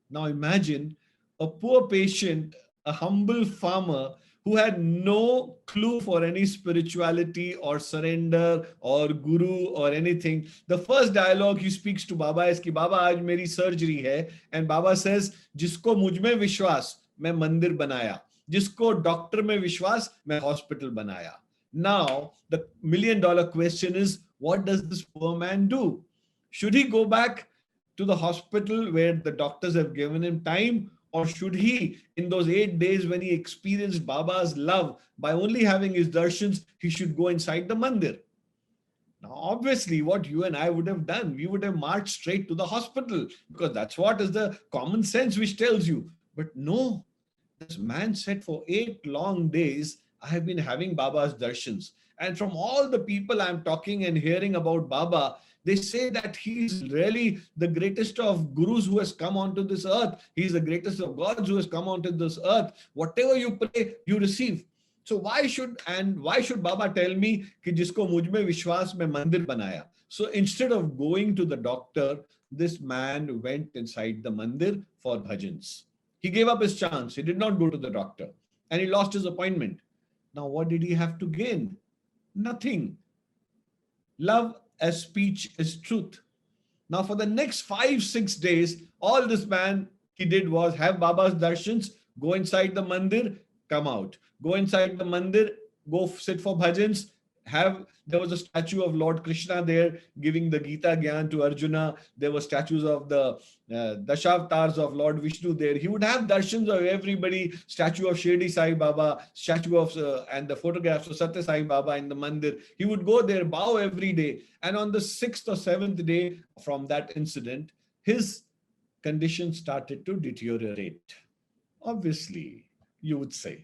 Now imagine a poor patient, a humble farmer who had no clue for any spirituality or surrender or guru or anything. The first dialogue he speaks to Baba is कि Baba आज मेरी surgery है, and Baba says जिसको मुझ में विश्वास मैं मंदिर बनाया, जिसको डॉक्टर में विश्वास मैं हॉस्पिटल बनाया. Now the $1,000,000 question is, what does this poor man do? Should he go back to the hospital where the doctors have given him time, or should he, in those 8 days when he experienced Baba's love by only having his darshans, he should go inside the mandir? Now, obviously, what you and I would have done, we would have marched straight to the hospital, because that's what is the common sense which tells you. But no, this man said, for 8 long days, I have been having Baba's darshans. And from all the people I'm talking and hearing about Baba, they say that he's really the greatest of gurus who has come onto this earth. He's the greatest of gods who has come onto this earth. Whatever you pray, you receive. So why should Baba tell me कि जिसको मुझ में विश्वास मैं मंदिर बनाया? So instead of going to the doctor, this man went inside the mandir for bhajans. He gave up his chance. He did not go to the doctor, and he lost his appointment. Now, what did he have to gain? Nothing. Love as speech is truth. Now, for the next 5-6 days, all this man he did was have Baba's darshans, go inside the mandir, come out. Go inside the mandir, go sit for bhajans. There was a statue of Lord Krishna there giving the Gita Gyan to Arjuna. There were statues of the Dashavatars of Lord Vishnu there. He would have darshans of everybody, statue of Shirdi Sai Baba, statue of and the photographs of Satya Sai Baba in the mandir. He would go there, bow every day. And on the 6th or 7th day from that incident, his condition started to deteriorate. Obviously, you would say.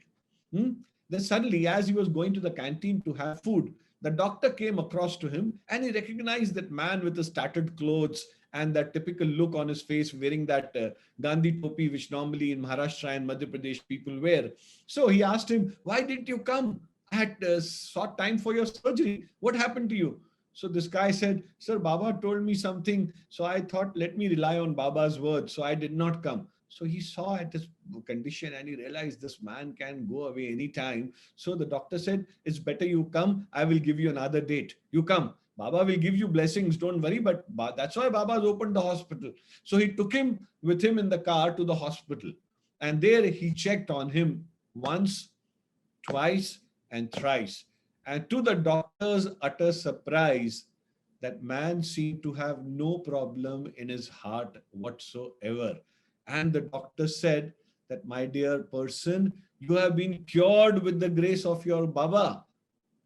Then suddenly, as he was going to the canteen to have food, the doctor came across to him and he recognized that man with his tattered clothes and that typical look on his face, wearing that Gandhi topi, which normally in Maharashtra and Madhya Pradesh people wear. So he asked him, why didn't you come? I had sought time for your surgery. What happened to you? So this guy said, sir, Baba told me something. So I thought, let me rely on Baba's word. So I did not come. So he saw at his condition and he realized this man can go away anytime. So the doctor said, it's better you come. I will give you another date. You come. Baba will give you blessings. Don't worry. But that's why Baba's opened the hospital. So he took him with him in the car to the hospital. And there he checked on him once, twice, and thrice. And to the doctor's utter surprise, that man seemed to have no problem in his heart whatsoever. And the doctor said that, my dear person, you have been cured with the grace of your Baba.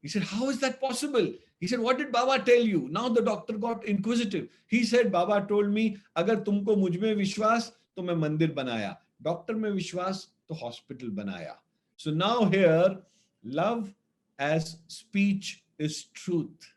He said, how is that possible? He said, what did Baba tell you? Now the doctor got inquisitive. He said, Baba told me, agar tumko mujh mein vishwas, to main mandir banaya. Doctor mein vishwas, to hospital banaya. So now here, love as speech is truth.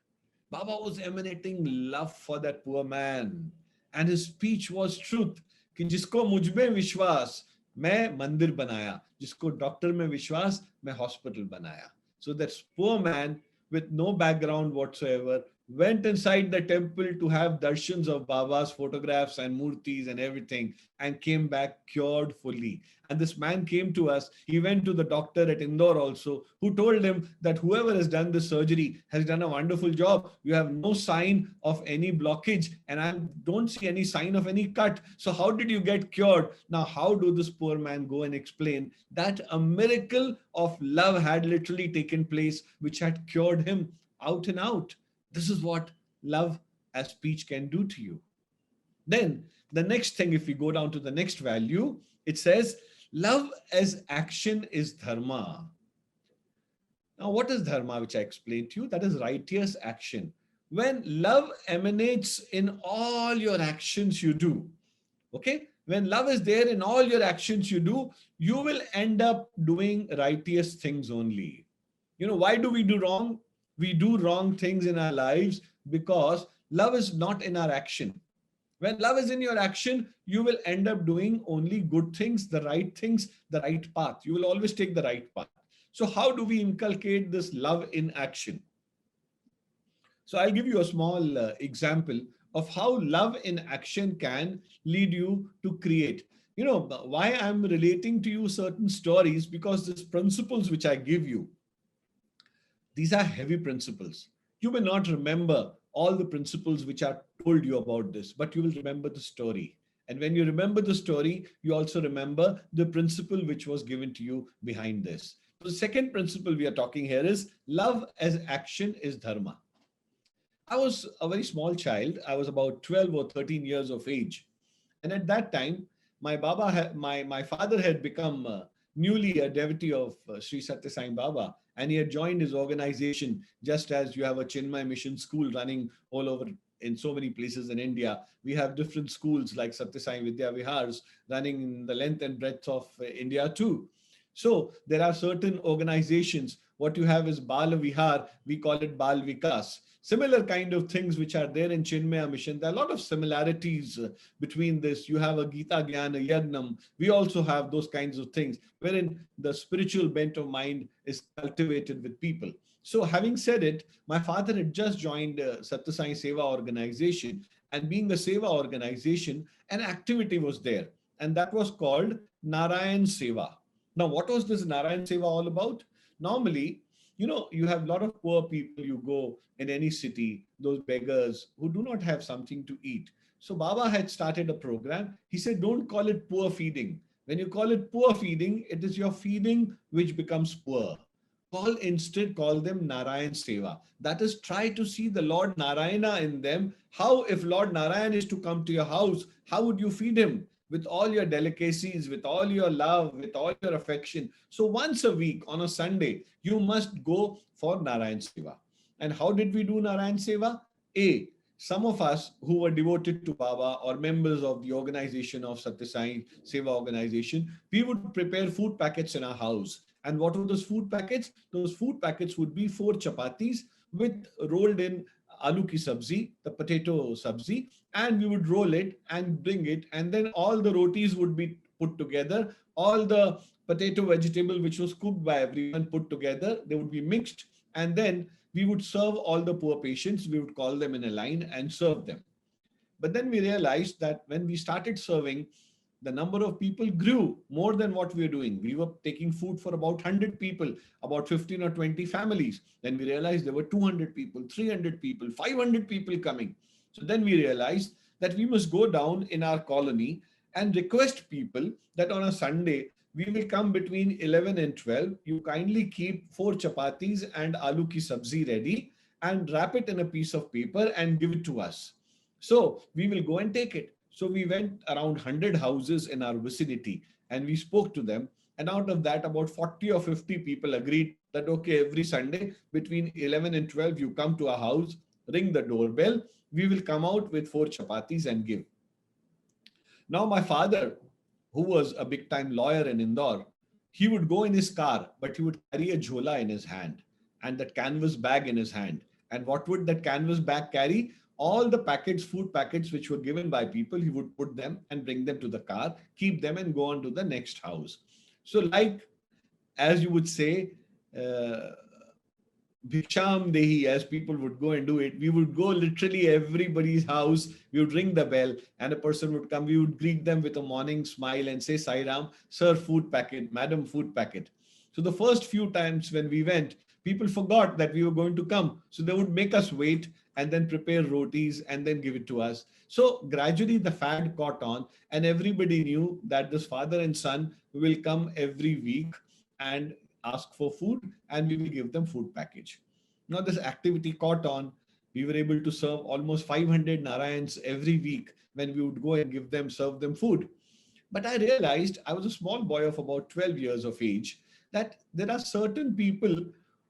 Baba was emanating love for that poor man. And his speech was truth. कि जिसको मुझ में विश्वास मैं मंदिर बनाया, जिसको doctor में विश्वास मैं हॉस्पिटल बनाया. So that poor man with no background whatsoever went inside the temple to have darshans of Baba's photographs and murtis and everything, and came back cured fully. And this man came to us. He went to the doctor at Indore also, who told him that whoever has done this surgery has done a wonderful job. You have no sign of any blockage, and I don't see any sign of any cut. So how did you get cured? Now, how do this poor man go and explain that a miracle of love had literally taken place, which had cured him out and out? This is what love as speech can do to you. Then the next thing, if we go down to the next value, it says, love as action is dharma. Now, what is dharma, which I explained to you? That is righteous action. When love emanates in all your actions you do, okay? When love is there in all your actions you do, you will end up doing righteous things only. You know, why do we do wrong? We do wrong things in our lives because love is not in our action. When love is in your action, you will end up doing only good things, the right path. You will always take the right path. So how do we inculcate this love in action? So I'll give you a small example of how love in action can lead you to create. why I'm relating to you certain stories, because these principles which I give you, these are heavy principles. You may not remember all the principles which are told you about this, but you will remember the story. And when you remember the story, you also remember the principle which was given to you behind this. So the second principle we are talking here is love as action is dharma. I was a very small child. I was about 12 or 13 years of age. And at that time, my father had become newly a devotee of Sri Satya Sai Baba, and he had joined his organization, just as you have a Chinmaya mission school running all over in so many places in India. We have different schools like Satya Sai Vidyalaya running in the length and breadth of India too. So there are certain organizations. What you have is Bal Vihar, we call it Bal Vikas. Similar kind of things which are there in Chinmaya Mission. There are a lot of similarities between this. You have a Gita Jnana Yagnam. We also have those kinds of things wherein the spiritual bent of mind is cultivated with people. So having said it, my father had just joined Satya Sai Seva organization, and being a Seva organization, an activity was there, and that was called Narayan Seva. Now, what was this Narayan Seva all about? Normally, you have a lot of poor people. You go in any city, those beggars who do not have something to eat. So Baba had started a program. He said, don't call it poor feeding. When you call it poor feeding, it is your feeding which becomes poor. Call them Narayan Seva. That is, try to see the Lord Narayana in them. How, if Lord Narayan is to come to your house, how would you feed him? With all your delicacies, with all your love, with all your affection. So once a week on a Sunday, you must go for Narayan Seva. And how did we do Narayan Seva? A, some of us who were devoted to Baba or members of the organization of Satya Sai Seva organization, we would prepare food packets in our house. And what were those food packets? Those food packets would be 4 chapatis with rolled in aloo ki sabzi, the potato sabzi, and we would roll it and bring it. And then all the rotis would be put together. All the potato vegetable which was cooked by everyone put together, they would be mixed. And then we would serve all the poor patients. We would call them in a line and serve them. But then we realized that when we started serving, the number of people grew more than what we were doing. We were taking food for about 100 people, about 15 or 20 families. Then we realized there were 200 people, 300 people, 500 people coming. So then we realized that we must go down in our colony and request people that on a Sunday, we will come between 11 and 12. You kindly keep 4 chapatis and aloo ki sabzi ready and wrap it in a piece of paper and give it to us. So we will go and take it. So we went around 100 houses in our vicinity and we spoke to them. And out of that, about 40 or 50 people agreed that, okay, every Sunday between 11 and 12, you come to our house, ring the doorbell. We will come out with 4 chapatis and give. Now, my father, who was a big time lawyer in Indore, he would go in his car, but he would carry a jhola in his hand and that canvas bag in his hand. And what would that canvas bag carry? All the packets, food packets which were given by people, he would put them and bring them to the car, keep them and go on to the next house. So like, as you would say, uh, Bhiksham Dehi, as people would go and do it, we would go literally everybody's house. We would ring the bell and a person would come. We would greet them with a morning smile and say, Sai Ram, sir, food packet, madam, food packet. So the first few times when we went, people forgot that we were going to come. So they would make us wait and then prepare rotis and then give it to us. So gradually the fad caught on and everybody knew that this father and son will come every week and ask for food and we will give them food package. Now this activity caught on. We were able to serve almost 500 Narayans every week when we would go and give them, serve them food. But I realized, I was a small boy of about 12 years of age, that there are certain people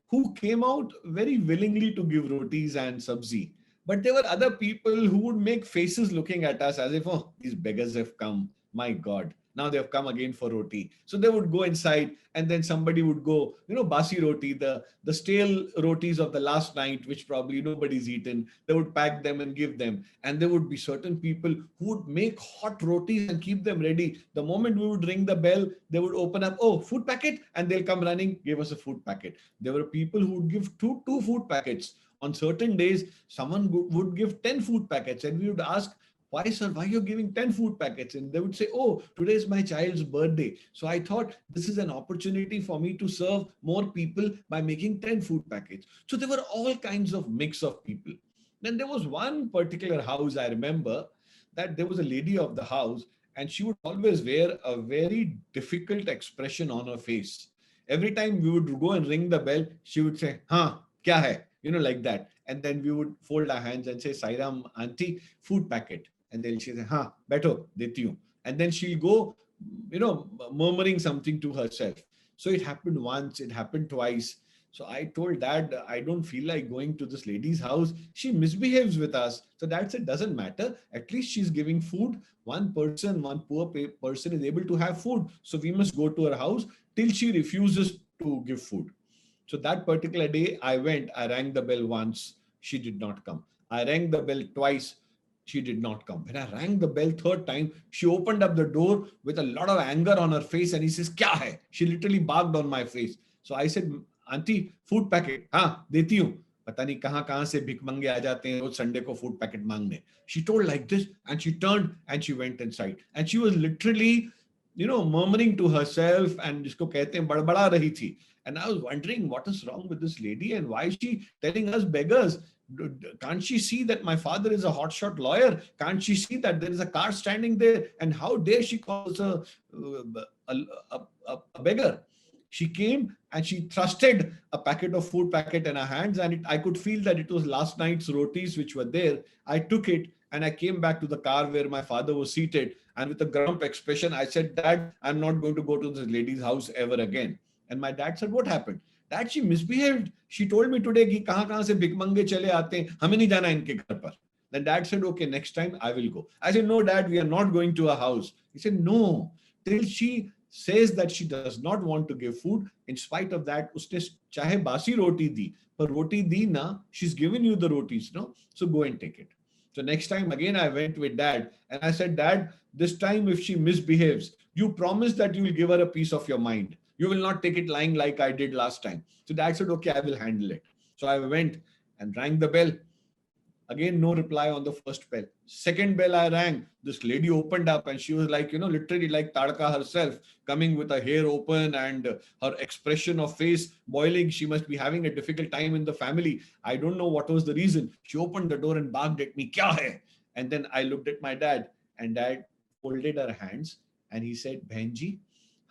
who came out very willingly to give rotis and sabzi. But there were other people who would make faces looking at us as if, oh, these beggars have come. My God, now they have come again for roti. So they would go inside and then somebody would go, basi roti, the stale rotis of the last night, which probably nobody's eaten. They would pack them and give them. And there would be certain people who would make hot rotis and keep them ready. The moment we would ring the bell, they would open up, oh, food packet, and they'll come running, give us a food packet. There were people who would give two food packets. On certain days, someone would give 10 food packets and we would ask, why sir, why you're giving 10 food packets? And they would say, oh, today is my child's birthday. So I thought this is an opportunity for me to serve more people by making 10 food packets. So there were all kinds of mix of people. Then there was one particular house I remember that there was a lady of the house and she would always wear a very difficult expression on her face. Every time we would go and ring the bell, she would say, "Huh, kya hai?" Like that. And then we would fold our hands and say, "Sairam, auntie, food packet." And then she'd say, "Huh, beto, deti hu." And then she'll go, murmuring something to herself. So it happened once, it happened twice. So I told Dad, I don't feel like going to this lady's house. She misbehaves with us. So Dad said, doesn't matter. At least she's giving food. One person, one poor person is able to have food. So we must go to her house till she refuses to give food. So that particular day, I went, I rang the bell once, she did not come. I rang the bell twice, she did not come. When I rang the bell third time, she opened up the door with a lot of anger on her face and he says, "Kya hai?" She literally barked on my face. So I said, "Auntie, food packet, हाँ, देती हूँ." पता नहीं कहाँ से भिख मंगे आ जाते हैं रोज संडे को food packet मांगने. She told like this and she turned and she went inside. And she was literally, murmuring to herself and जिसको कहते हैं बड़बड़ा रही थी. And I was wondering what is wrong with this lady and why is she telling us beggars? Can't she see that my father is a hotshot lawyer? Can't she see that there is a car standing there? And how dare she call us a beggar? She came and she thrusted a packet of food packet in her hands and I could feel that it was last night's rotis which were there. I took it and I came back to the car where my father was seated and with a grump expression, I said, "Dad, I'm not going to go to this lady's house ever again." And my dad said, "What happened?" "Dad, she misbehaved. She told me today कि कहाँ से भिख मंगे चले आते हैं, हमें नहीं जाना इनके घर पर." Then Dad said, "Okay, next time I will go." I said, "No, Dad, we are not going to her house." He said, "No, till she says that she does not want to give food. In spite of that, उसने चाहे बासी रोटी दी, पर रोटी दी ना, she's given you the rotis, no? So go and take it." So next time again I went with Dad and I said, "Dad, this time if she misbehaves, you promise that you will give her a piece of your mind. You will not take it lying like I did last time." So Dad said, "Okay, I will handle it." So I went and rang the bell. Again, no reply on the first bell. Second bell I rang. This lady opened up and she was like, literally like Tadka herself, coming with her hair open and her expression of face boiling. She must be having a difficult time in the family. I don't know what was the reason. She opened the door and barked at me, "Kya hai?" And then I looked at my dad and Dad folded her hands and he said, "बहन जी,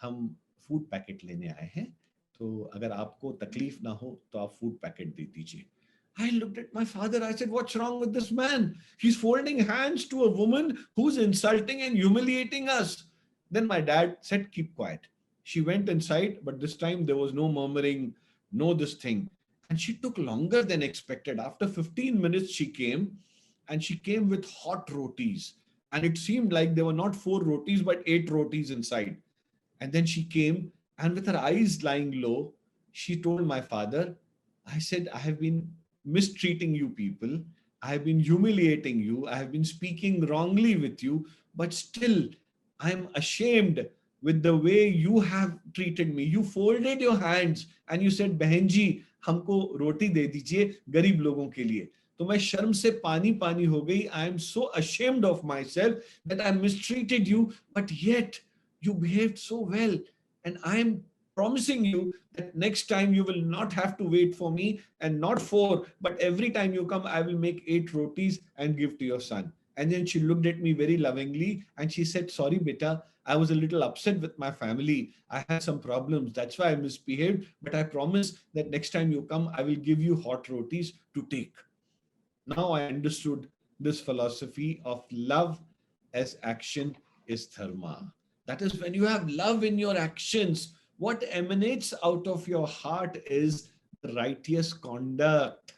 हम food packet लेने आए हैं. तो अगर आपको तकलीफ ना हो तो आप food packet दे दीजिए." I looked at my father. I said, "What's wrong with this man? He's folding hands to a woman who's insulting and humiliating us." Then my dad said, "Keep quiet." She went inside, but this time there was no murmuring, no this thing. And she took longer than expected. After 15 minutes, she came and she came with hot rotis. And it seemed like there were not 4 rotis, but 8 rotis inside. And then she came and with her eyes lying low, she told my father, I said, "I have been mistreating you people. I have been humiliating you. I have been speaking wrongly with you, but still I'm ashamed with the way you have treated me. You folded your hands and you said, 'बहन जी, हमको रोटी दे दीजिए गरीब लोगों के लिए.' तो मैं शर्म से पानी पानी हो गई. I am so ashamed of myself that I mistreated you, but yet you behaved so well. And I am promising you that next time you will not have to wait for me and not 4, but every time you come, I will make 8 rotis and give to your son." And then she looked at me very lovingly and she said, "Sorry, beta, I was a little upset with my family. I had some problems. That's why I misbehaved. But I promise that next time you come, I will give you hot rotis to take." Now I understood this philosophy of love as action is dharma. That is, when you have love in your actions, what emanates out of your heart is the righteous conduct,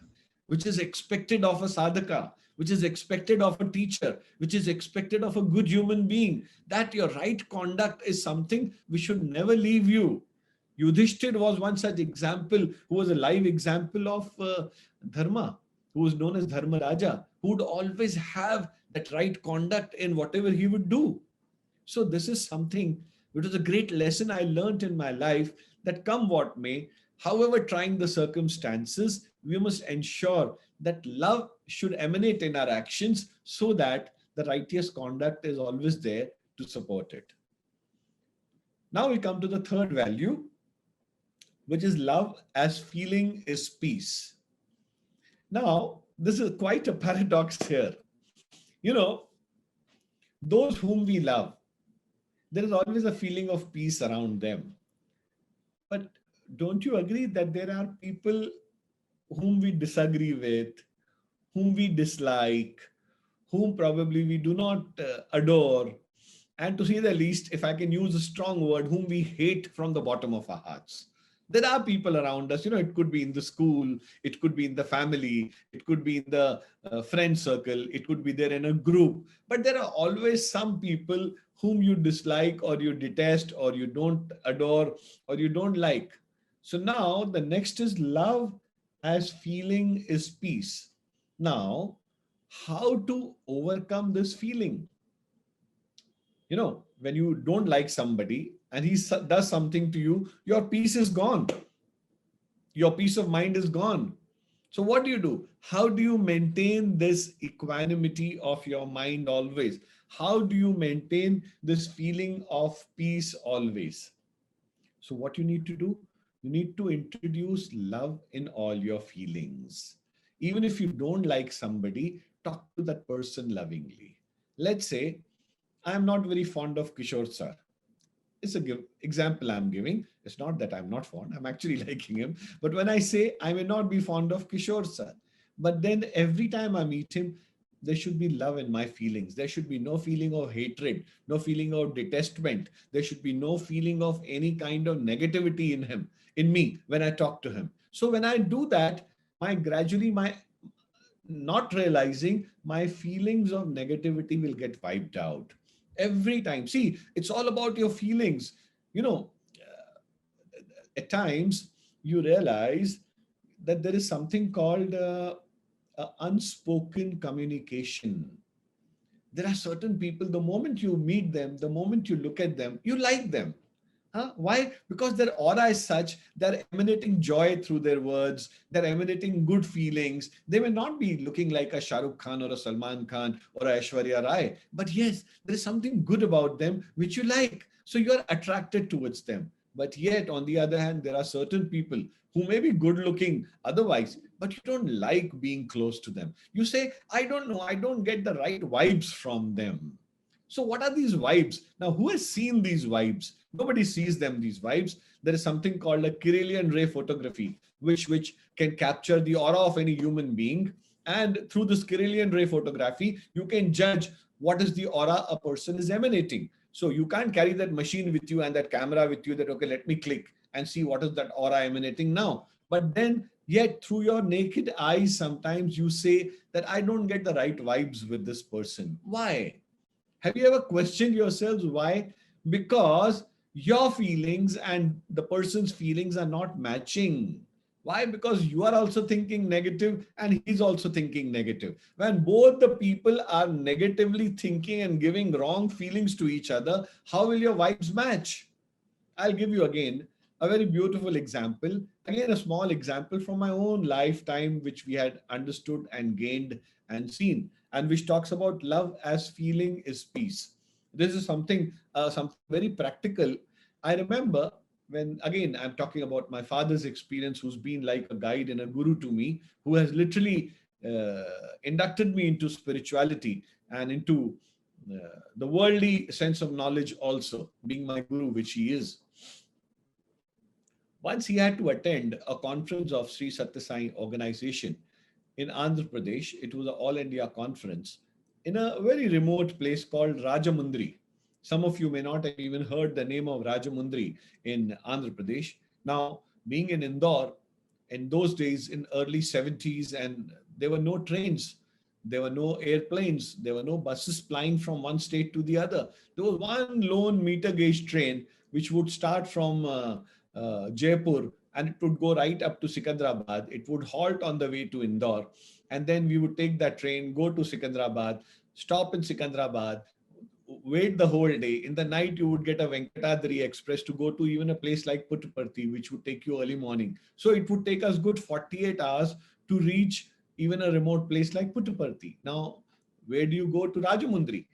which is expected of a sadhaka, which is expected of a teacher, which is expected of a good human being. That your right conduct is something which should never leave you. Yudhishthir was one such example, who was a live example of dharma, who was known as Dharma Raja, who would always have that right conduct in whatever he would do. So this is something which was a great lesson I learned in my life, that come what may, however trying the circumstances, we must ensure that love should emanate in our actions so that the righteous conduct is always there to support it. Now we come to the third value, which is love as feeling is peace. Now, this is quite a paradox here. You know, those whom we love, there is always a feeling of peace around them. But don't you agree that there are people whom we disagree with, whom we dislike, whom probably we do not adore, and to say the least, if I can use a strong word, whom we hate from the bottom of our hearts? There are people around us, it could be in the school, it could be in the family, it could be in the friend circle, it could be there in a group, but there are always some people whom you dislike or you detest or you don't adore or you don't like. So now the next is love as feeling is peace. Now, how to overcome this feeling? When you don't like somebody and he does something to you, your peace is gone. Your peace of mind is gone. So what do? How do you maintain this equanimity of your mind always? How do you maintain this feeling of peace always? So what you need to do? You need to introduce love in all your feelings. Even if you don't like somebody, talk to that person lovingly. Let's say, I'm not very fond of Kishore sir. It's a example I'm giving. It's not that I'm not fond. I'm actually liking him. But when I say I may not be fond of Kishore sir, but then every time I meet him, there should be love in my feelings. There should be no feeling of hatred, no feeling of detestment. There should be no feeling of any kind of negativity in me when I talk to him. So when I do that, my not realizing my feelings of negativity will get wiped out every time. See, it's all about your feelings. You know, at times you realize that there is something called unspoken communication. There are certain people, the moment you meet them, the moment you look at them, you like them. Huh? Why? Because their aura is such, they're emanating joy through their words, they're emanating good feelings. They may not be looking like a Shah Rukh Khan or a Salman Khan or a Aishwarya Rai, but yes, there is something good about them which you like. So you're attracted towards them. But yet, on the other hand, there are certain people who may be good looking otherwise, but you don't like being close to them. You say, I don't know, I don't get the right vibes from them. So what are these vibes? Now, who has seen these vibes? Nobody sees them, these vibes. There is something called a Kirlian ray photography, which can capture the aura of any human being. And through this Kirlian ray photography, you can judge what is the aura a person is emanating. So you can't carry that machine with you and that camera with you that, okay, let me click and see what is that aura emanating now. But then yet through your naked eyes, sometimes you say that I don't get the right vibes with this person. Why? Have you ever questioned yourselves why? Because your feelings and the person's feelings are not matching. Why? Because you are also thinking negative and he's also thinking negative. When both the people are negatively thinking and giving wrong feelings to each other, how will your vibes match? I'll give you again a very beautiful example. Again, a small example from my own lifetime, which we had understood and gained and seen, and which talks about love as feeling is peace. This is something very practical. I remember when, again, I'm talking about my father's experience, who's been like a guide and a guru to me, who has literally uh, inducted me into spirituality and into the worldly sense of knowledge also, being my guru, which he is. Once he had to attend a conference of Sri Satya Sai organization in Andhra Pradesh. It was an all India conference in a very remote place called Rajamundri. Some of you may not have even heard the name of Rajamundri in Andhra Pradesh. Now, being in Indore, in those days in early 70s, and there were no trains, there were no airplanes, there were no buses plying from one state to the other. There was one lone meter gauge train which would start from Jaipur, and it would go right up to Sikandrabad. It would halt on the way to Indore, and then we would take that train, go to Sikandrabad, stop in Sikandrabad, wait the whole day. In the night, you would get a Venkatadri Express to go to even a place like Puttaparthi, which would take you early morning. So it would take us good 48 hours to reach even a remote place like Puttaparthi. Now, Where do you go? To Rajamundry.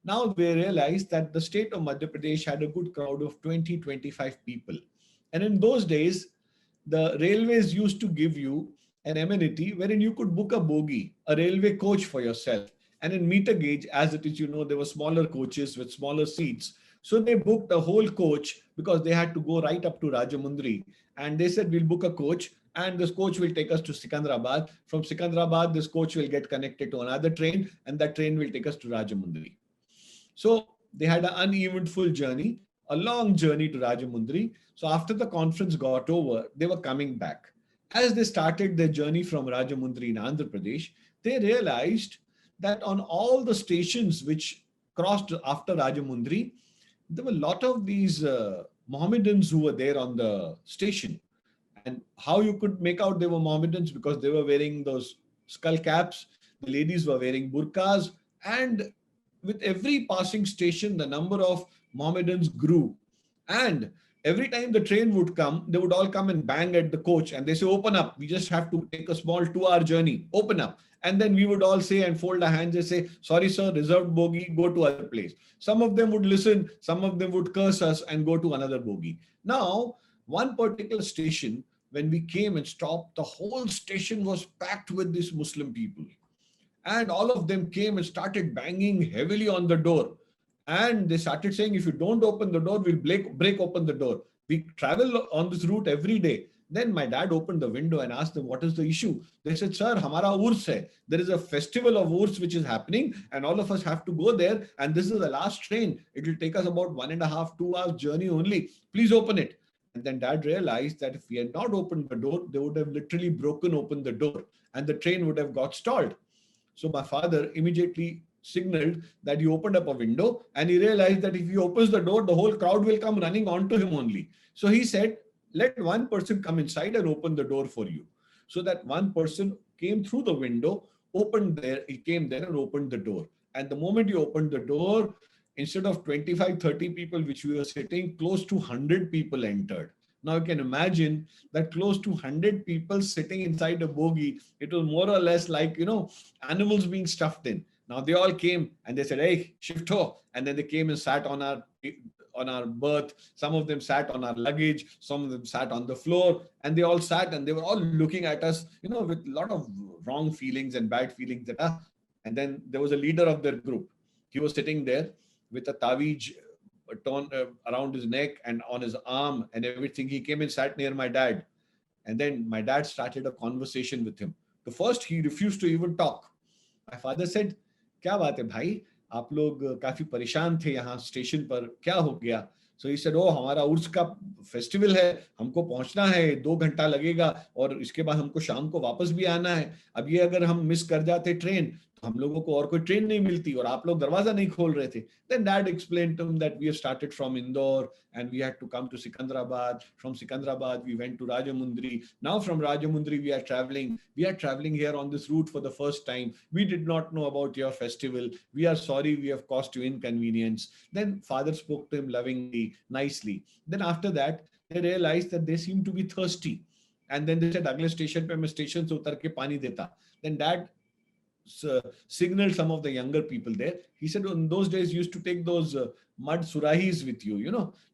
Now they realized that the state of Madhya Pradesh had a good crowd of 20-25 people. And in those days, the railways used to give you an amenity wherein you could book a bogie, a railway coach for yourself. And in meter gauge, as it is, there were smaller coaches with smaller seats. So they booked a whole coach because they had to go right up to Rajamundry. And they said, we'll book a coach and this coach will take us to Sikandrabad. From Sikandrabad, this coach will get connected to another train and that train will take us to Rajamundry. So they had an uneventful journey, a long journey to Rajamundry. So after the conference got over, they were coming back. As they started their journey from Rajamundry in Andhra Pradesh, they realized that on all the stations which crossed after Rajamundry, there were a lot of these Mohammedans who were there on the station. And how you could make out they were Mohammedans? Because they were wearing those skull caps, the ladies were wearing burqas, and with every passing station, the number of Mohammedans grew. And every time the train would come, they would all come and bang at the coach and they say, open up. We just have to take a small 2-hour journey. Open up. And then we would all say and fold our hands and say, sorry, sir, reserved bogie, go to other place. Some of them would listen. Some of them would curse us and go to another bogie. Now, one particular station, when we came and stopped, the whole station was packed with these Muslim people. And all of them came and started banging heavily on the door. And they started saying, if you don't open the door, we'll break open the door. We travel on this route every day. Then my dad opened the window and asked them, what is the issue? They said, sir, hamara urs hai. There is a festival of urs which is happening and all of us have to go there. And this is the last train. It will take us about 1.5, 2 hours journey only. Please open it. And then dad realized that if we had not opened the door, they would have literally broken open the door and the train would have got stalled. So my father immediately signaled that he opened up a window and he realized that if he opens the door, the whole crowd will come running onto him only. So he said, let one person come inside and open the door for you. So that one person came through the window, he came there and opened the door. And the moment he opened the door, instead of 25, 30 people which we were sitting, close to 100 people entered. Now you can imagine that close to 100 people sitting inside a bogie. It was more or less like, animals being stuffed in. Now they all came and they said, hey, shift ho. And then they came and sat on our berth. Some of them sat on our luggage. Some of them sat on the floor. And they all sat and they were all looking at us, with a lot of wrong feelings and bad feelings. And then there was a leader of their group. He was sitting there with a taweej around his neck and on his arm and everything. He came and sat near my dad. And then my dad started a conversation with him. The first, he refused to even talk. My father said, क्या बात है भाई, आप लोग काफी परेशान थे यहाँ स्टेशन पर, क्या हो गया? So he said, हमारा उर्स का फेस्टिवल है, हमको पहुंचना है, 2 घंटा लगेगा और इसके बाद हमको शाम को वापस भी आना है. अब ये अगर हम मिस कर जाते ट्रेन तो हम लोगों को और कोई ट्रेन नहीं मिलती और आप लोग दरवाजा नहीं खोल रहे थे. Then dad explained to him that we have started from Indore and we had to come to Sikandrabad. From Sikandrabad we went to Rajamundry. Now from Rajamundry we are traveling here on this route for the first time. We did not know about your festival. We are sorry we have caused you inconvenience. Then father spoke to him lovingly, nicely. Then after that they realized that they seemed to be thirsty. And then they said, अगले station पे मैं station से उतर के पानी देता. Then dad signaled some of the younger people there. He said in those days you used to take those mud surahis with you,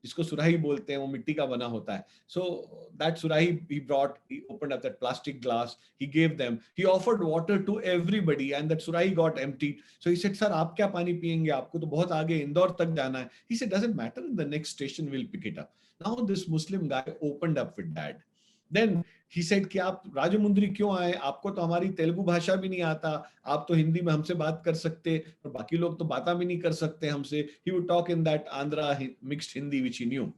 जिसको सुराही बोलते हैं, वो मिट्टी का बना होता है. So that surahi he brought, he opened up that plastic glass, he gave them, he offered water to everybody and that surahi got emptied. So he said, sir, आप क्या पानी पियेंगे, आपको तो बहुत आगे इंदौर तक जाना है. He said, doesn't matter, in the next station we'll pick it up. Now this Muslim guy opened up with dad. Then he said कि आप राजमुंद्री क्यों आए, आपको तो हमारी तेलुगु भाषा भी नहीं आता, आप तो हिंदी में हमसे बात कर सकते और बाकी लोग तो बात भी नहीं कर सकते हमसे. He would talk in that Andhra mixed Hindi which he knew.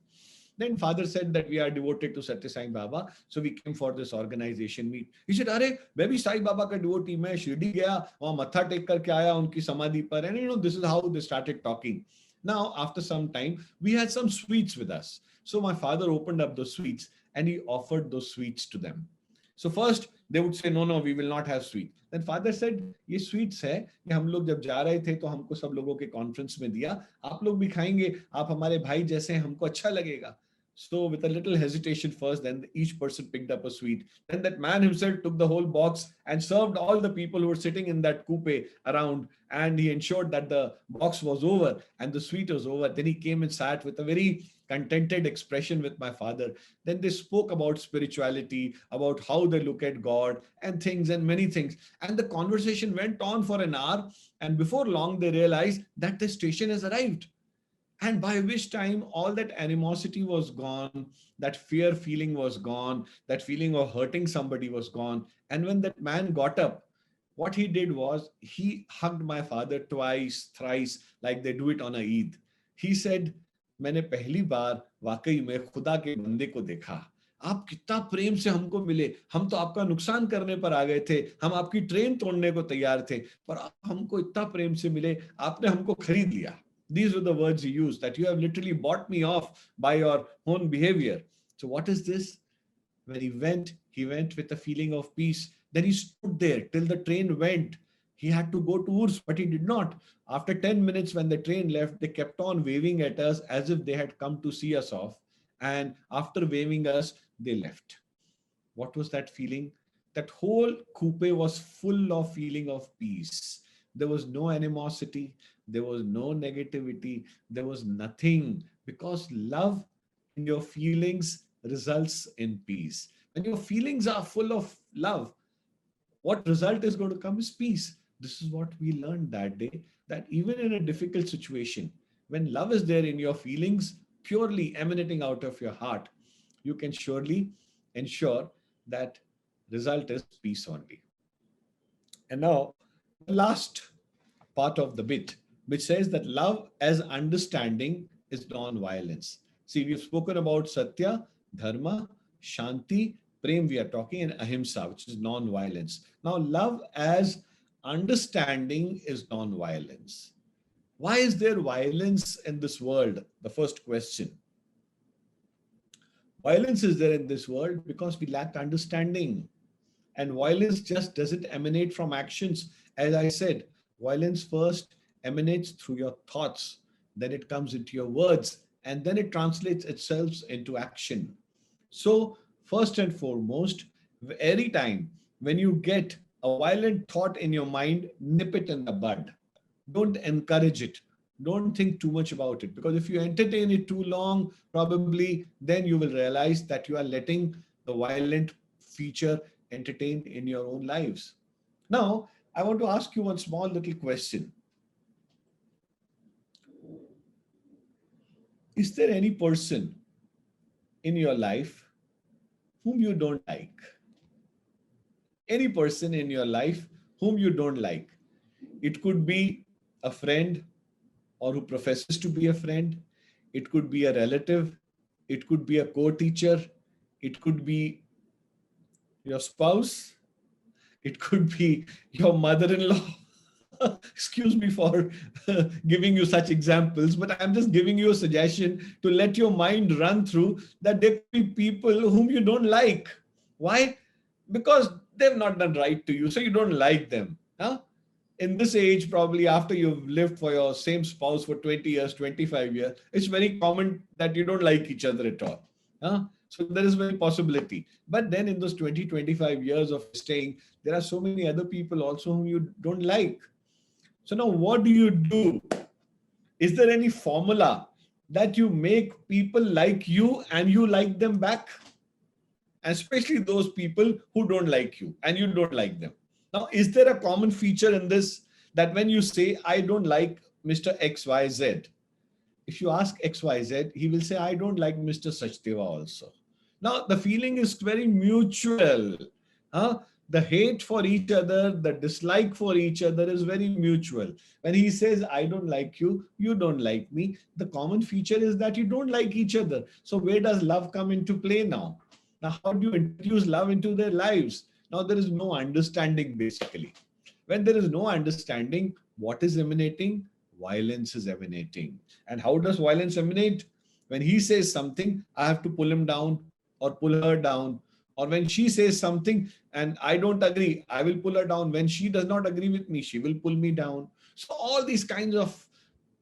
Then father said that we are devoted to Satya Sai Baba, so we came for this organization meet. He said, अरे मैं भी साई बाबा का devotee, मैं शिरडी गया, वहाँ मत्था take करके आया उनकी समाधि पर. And this is how they started talking. Now after some time we had some sweets with us. So my father opened up those sweets and he offered those sweets to them. So first they would say, no, we will not have sweet. Then father said, ये sweets है, ये हम लोग जब जा रहे थे तो हमको सब लोगों के conference में दिया, आप लोग भी खाएंगे, आप हमारे भाई जैसे हैं, हमको अच्छा लगेगा. So with a little hesitation first, then each person picked up a sweet. Then that man himself took the whole box and served all the people who were sitting in that coupe around. And he ensured that the box was over and the sweet was over. Then he came and sat with a very contented expression with my father. Then they spoke about spirituality, about how they look at God and things and many things. And the conversation went on for an hour. And before long, they realized that the station has arrived, and by which time all that animosity was gone, that fear feeling was gone, that feeling of hurting somebody was gone. And when that man got up, what he did was he hugged my father twice, thrice, like they do it on a Eid. He said, मैंने पहली बार वाकई में खुदा के बंदे को देखा, आप कितना प्रेम से हमको मिले, हम तो आपका नुकसान करने पर आ गए थे, हम आपकी ट्रेन तोड़ने को तैयार थे, पर आप हमको इतना प्रेम से मिले, आपने हमको खरीद लिया. These were the words he used, that you have literally bought me off by your own behavior. So what is this? When he went with a feeling of peace. Then he stood there till the train went. He had to go to Urs, but he did not. After 10 minutes, when the train left, they kept on waving at us as if they had come to see us off. And after waving us, they left. What was that feeling? That whole coupe was full of feeling of peace. There was no animosity. There was no negativity. There was nothing, because love in your feelings results in peace. When your feelings are full of love, what result is going to come is peace. This is what we learned that day, that even in a difficult situation, when love is there in your feelings, purely emanating out of your heart, you can surely ensure that result is peace only. And now, the last part of the bit, which says that love as understanding is non-violence. See, we've spoken about Satya, Dharma, Shanti, Prem, we are talking, and Ahimsa, which is non-violence. Now, love as understanding is non-violence. Why is there violence in this world? The first question. Violence is there in this world because we lack understanding. And violence just doesn't emanate from actions. As I said, violence first emanates through your thoughts, then it comes into your words, and then it translates itself into action. So, first and foremost, every time when you get a violent thought in your mind, nip it in the bud. Don't encourage it. Don't think too much about it, because if you entertain it too long, probably then you will realize that you are letting the violent feature entertained in your own lives. Now, I want to ask you one small little question. Is there any person in your life whom you don't like? Any person in your life whom you don't like? It could be a friend or who professes to be a friend. It could be a relative. It could be a co-teacher. It could be your spouse. It could be your mother-in-law. Excuse me for giving you such examples, but I'm just giving you a suggestion to let your mind run through that there could be people whom you don't like. Why? Because they've not done right to you, so you don't like them. Huh? In this age, probably after you've lived for your same spouse for 20 years, 25 years, it's very common that you don't like each other at all. Huh? So there is very possibility. But then in those 20, 25 years of staying, there are so many other people also whom you don't like. So now what do you do? Is there any formula that you make people like you and you like them back? Especially those people who don't like you and you don't like them. Now, is there a common feature in this, that when you say, I don't like Mr. XYZ, if you ask XYZ, he will say, I don't like Mr. Sachdeva also. Now, the feeling is very mutual. Huh? The hate for each other, the dislike for each other is very mutual. When he says, I don't like you, you don't like me, the common feature is that you don't like each other. So where does love come into play now? Now, how do you introduce love into their lives? Now, there is no understanding, basically. When there is no understanding, what is emanating? Violence is emanating. And how does violence emanate? When he says something, I have to pull him down or pull her down. Or when she says something and I don't agree, I will pull her down. When she does not agree with me, she will pull me down. So all these kinds of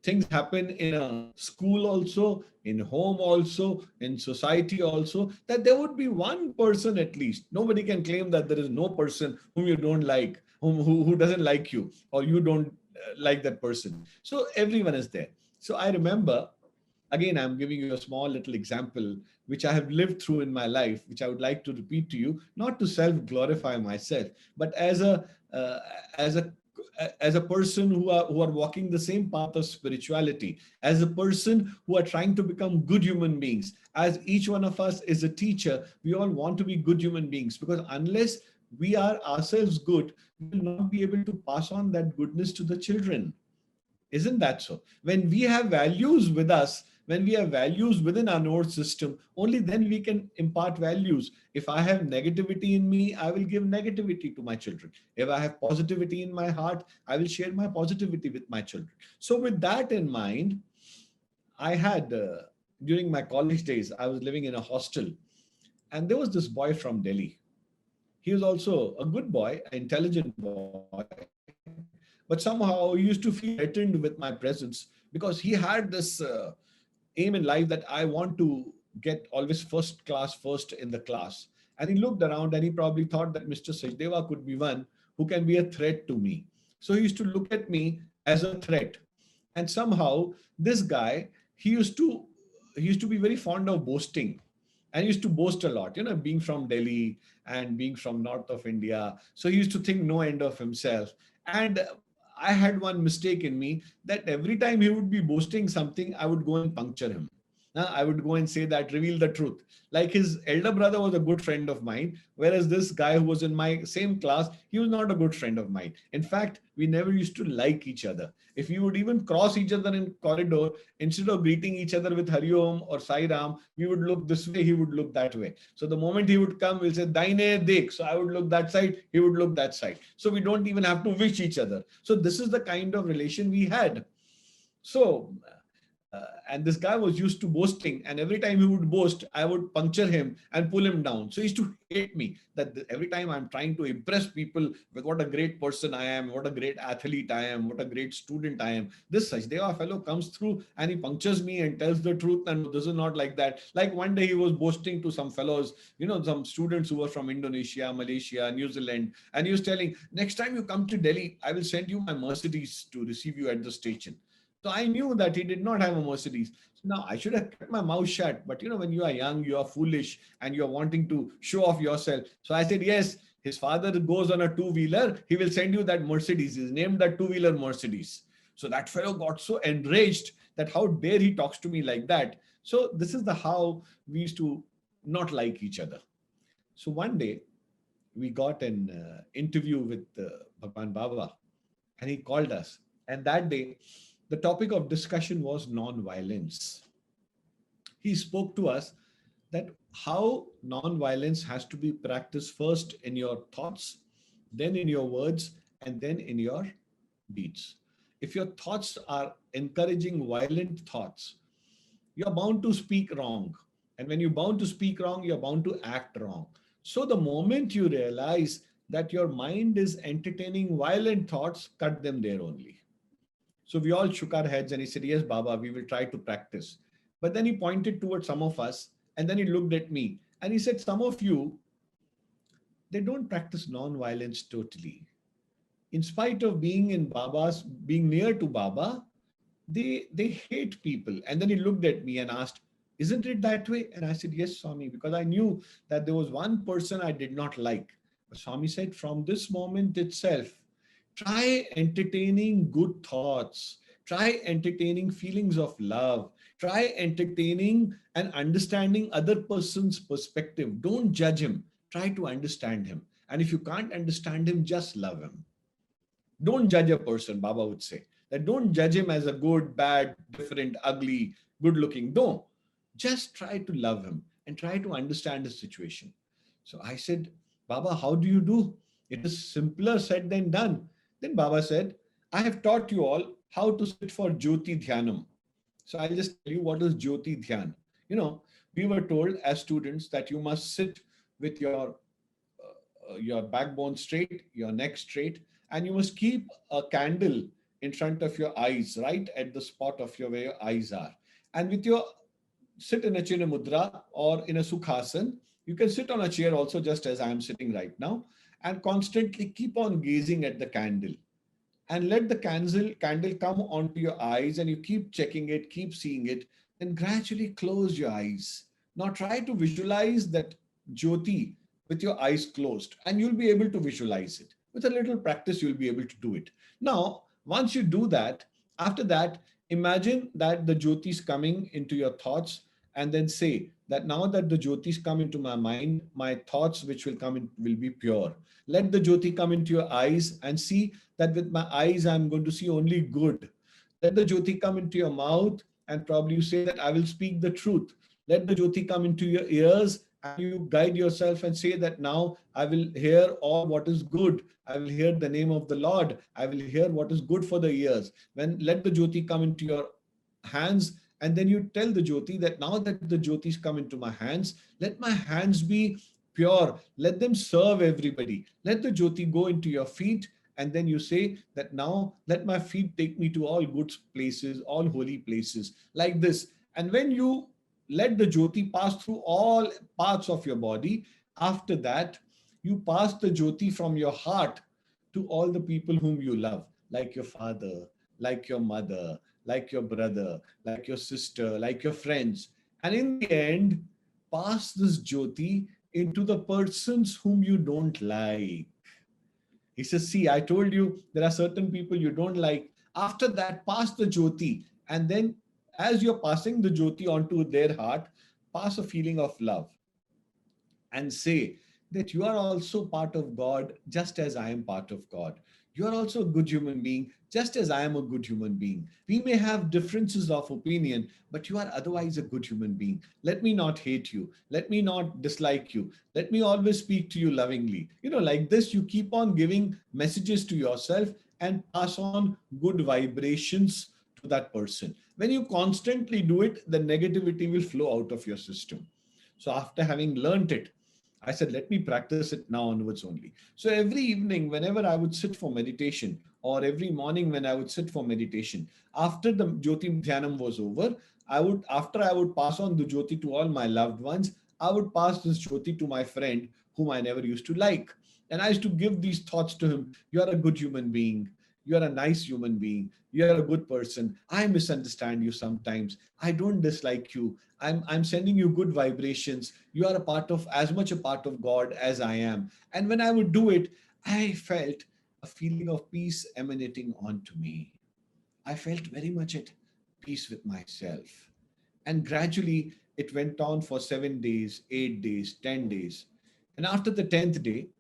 things happen in a school also, in home also, in society also, that there would be one person at least. Nobody can claim that there is no person whom you don't like, who doesn't like you, or you don't like that person. So everyone is there. So I remember, again, I'm giving you a small little example which I have lived through in my life, which I would like to repeat to you, not to self-glorify myself, but uh, as a as a person who are walking the same path of spirituality, as a person who are trying to become good human beings. As each one of us is a teacher, we all want to be good human beings, because unless we are ourselves good, we will not be able to pass on that goodness to the children. Isn't that so? When we have values with us, when we have values within our nerve system, only then we can impart values. If I have negativity in me, I will give negativity to my children. If I have positivity in my heart, I will share my positivity with my children. So, with that in mind, I had, during my college days, I was living in a hostel, and there was this boy from Delhi. He was also a good boy, an intelligent boy, but somehow he used to feel threatened with my presence, because he had this aim in life that I want to get always first class, first in the class. And he looked around and he probably thought that Mr. Sachdeva could be one who can be a threat to me. So he used to look at me as a threat. And somehow this guy, he used to he used to be very fond of boasting, and he used to boast a lot, being from Delhi and being from north of India. So he used to think no end of himself. And I had one mistake in me, that every time he would be boasting something, I would go and puncture him. I would go and say that, reveal the truth. Like, his elder brother was a good friend of mine, whereas this guy who was in my same class, he was not a good friend of mine. In fact, we never used to like each other. If we would even cross each other in corridor, instead of greeting each other with Hari Om or Sai Ram, we would look this way, he would look that way. So the moment he would come, we'll say Daine Dekh. So I would look that side, he would look that side. So we don't even have to wish each other. So this is the kind of relation we had. So and this guy was used to boasting, and every time he would boast, I would puncture him and pull him down. So he used to hate me, that every time I'm trying to impress people with what a great person I am, what a great athlete I am, what a great student I am, this Sachdeva fellow comes through and he punctures me and tells the truth, and this is not like that. Like, one day he was boasting to some fellows, some students who were from Indonesia, Malaysia, New Zealand, and he was telling, next time you come to Delhi, I will send you my Mercedes to receive you at the station. So I knew that he did not have a Mercedes. So now I should have kept my mouth shut. But when you are young, you are foolish and you are wanting to show off yourself. So I said, yes, his father goes on a two-wheeler. He will send you that Mercedes. He's named that two-wheeler Mercedes. So that fellow got so enraged that how dare he talks to me like that. So this is the how we used to not like each other. So one day we got an interview with Bhagwan Baba, and he called us. And that day, the topic of discussion was non-violence. He spoke to us that how non-violence has to be practiced first in your thoughts, then in your words, and then in your deeds. If your thoughts are encouraging violent thoughts, you're bound to speak wrong. And when you're bound to speak wrong, you're bound to act wrong. So the moment you realize that your mind is entertaining violent thoughts, cut them there only. So we all shook our heads and he said, yes, Baba, we will try to practice. But then he pointed towards some of us and then he looked at me and he said, some of you, they don't practice non-violence totally. In spite of being near to Baba, they hate people. And then he looked at me and asked, isn't it that way? And I said, yes, Swami, because I knew that there was one person I did not like. But Swami said, from this moment itself, try entertaining good thoughts. Try entertaining feelings of love. Try entertaining and understanding other person's perspective. Don't judge him. Try to understand him. And if you can't understand him, just love him. Don't judge a person, Baba would say. That don't judge him as a good, bad, different, ugly, good looking. Don't. Just try to love him and try to understand his situation. So I said, Baba, how do you do? It is simpler said than done. Then Baba said, I have taught you all how to sit for Jyoti Dhyanam. So I'll just tell you what is Jyoti Dhyan. We were told as students that you must sit with your backbone straight, your neck straight, and you must keep a candle in front of your eyes, right at the spot of where your eyes are. And with your sit in a Chinna Mudra or in a Sukhasan. You can sit on a chair also, just as I am sitting right now, and constantly keep on gazing at the candle and let the candle come onto your eyes, and you keep checking it, keep seeing it, then gradually close your eyes. Now try to visualize that Jyoti with your eyes closed, and you'll be able to visualize it. With a little practice, you'll be able to do it. Now, once you do that, after that, imagine that the Jyoti is coming into your thoughts, and then say that now that the Jyotis come into my mind, my thoughts which will come in will be pure. Let the Jyoti come into your eyes and see that with my eyes, I'm going to see only good. Let the Jyoti come into your mouth, and probably you say that I will speak the truth. Let the Jyoti come into your ears, and you guide yourself and say that now I will hear all what is good. I will hear the name of the Lord. I will hear what is good for the ears. When let the Jyoti come into your hands, and then you tell the Jyoti that now that the Jyotis come into my hands, let my hands be pure. Let them serve everybody. Let the Jyoti go into your feet, and then you say that now let my feet take me to all good places, all holy places, like this. And when you let the Jyoti pass through all parts of your body, after that, you pass the Jyoti from your heart to all the people whom you love, like your father, like your mother, like your brother, like your sister, like your friends. And in the end, pass this Jyoti into the persons whom you don't like. He says, see, I told you there are certain people you don't like. After that, pass the Jyoti. And then, as you're passing the Jyoti onto their heart, pass a feeling of love and say that you are also part of God, just as I am part of God. You are also a good human being, just as I am a good human being. We may have differences of opinion, but you are otherwise a good human being. Let me not hate you. Let me not dislike you. Let me always speak to you lovingly. Like this, you keep on giving messages to yourself and pass on good vibrations to that person. When you constantly do it, the negativity will flow out of your system. So after having learnt it, I said, let me practice it now onwards only. So every evening, whenever I would sit for meditation, or every morning when I would sit for meditation, after the Jyoti Dhyanam was over, after I would pass on the Jyoti to all my loved ones, I would pass this Jyoti to my friend whom I never used to like. And I used to give these thoughts to him. You are a good human being. You are a nice human being. You are a good person. I misunderstand you sometimes. I don't dislike you. I'm sending you good vibrations. You are a part of, as much a part of God as I am. And when I would do it, I felt a feeling of peace emanating onto me. I felt very much at peace with myself. And gradually it went on for 7 days, 8 days, 10 days. And after the 10th day,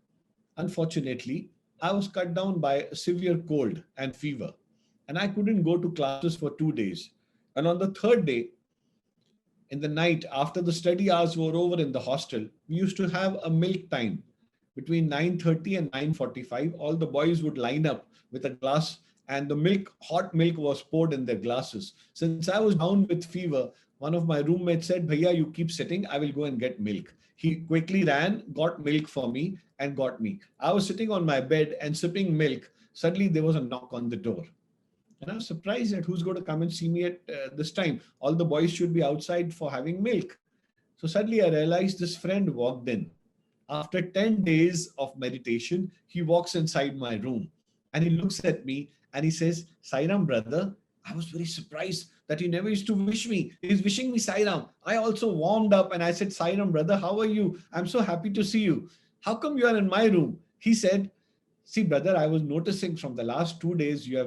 unfortunately, I was cut down by a severe cold and fever, and I couldn't go to classes for 2 days. And on the third day, in the night, after the study hours were over in the hostel, we used to have a milk time between 9:30 and 9:45. All the boys would line up with a glass, and the milk, hot milk, was poured in their glasses. Since I was down with fever, one of my roommates said, Bhaiya, you keep sitting, I will go and get milk. He quickly ran, got milk for me, and got me. I was sitting on my bed and sipping milk. Suddenly there was a knock on the door. And I was surprised at who's going to come and see me at this time. All the boys should be outside for having milk. So suddenly I realized this friend walked in. After 10 days of meditation, he walks inside my room and he looks at me and he says, Sairam, brother. I was very surprised that he never used to wish me. He's wishing me Sairam. I also warmed up and I said, Sairam, brother, how are you? I'm so happy to see you. How come you are in my room? He said, see, brother, I was noticing from the last 2 days you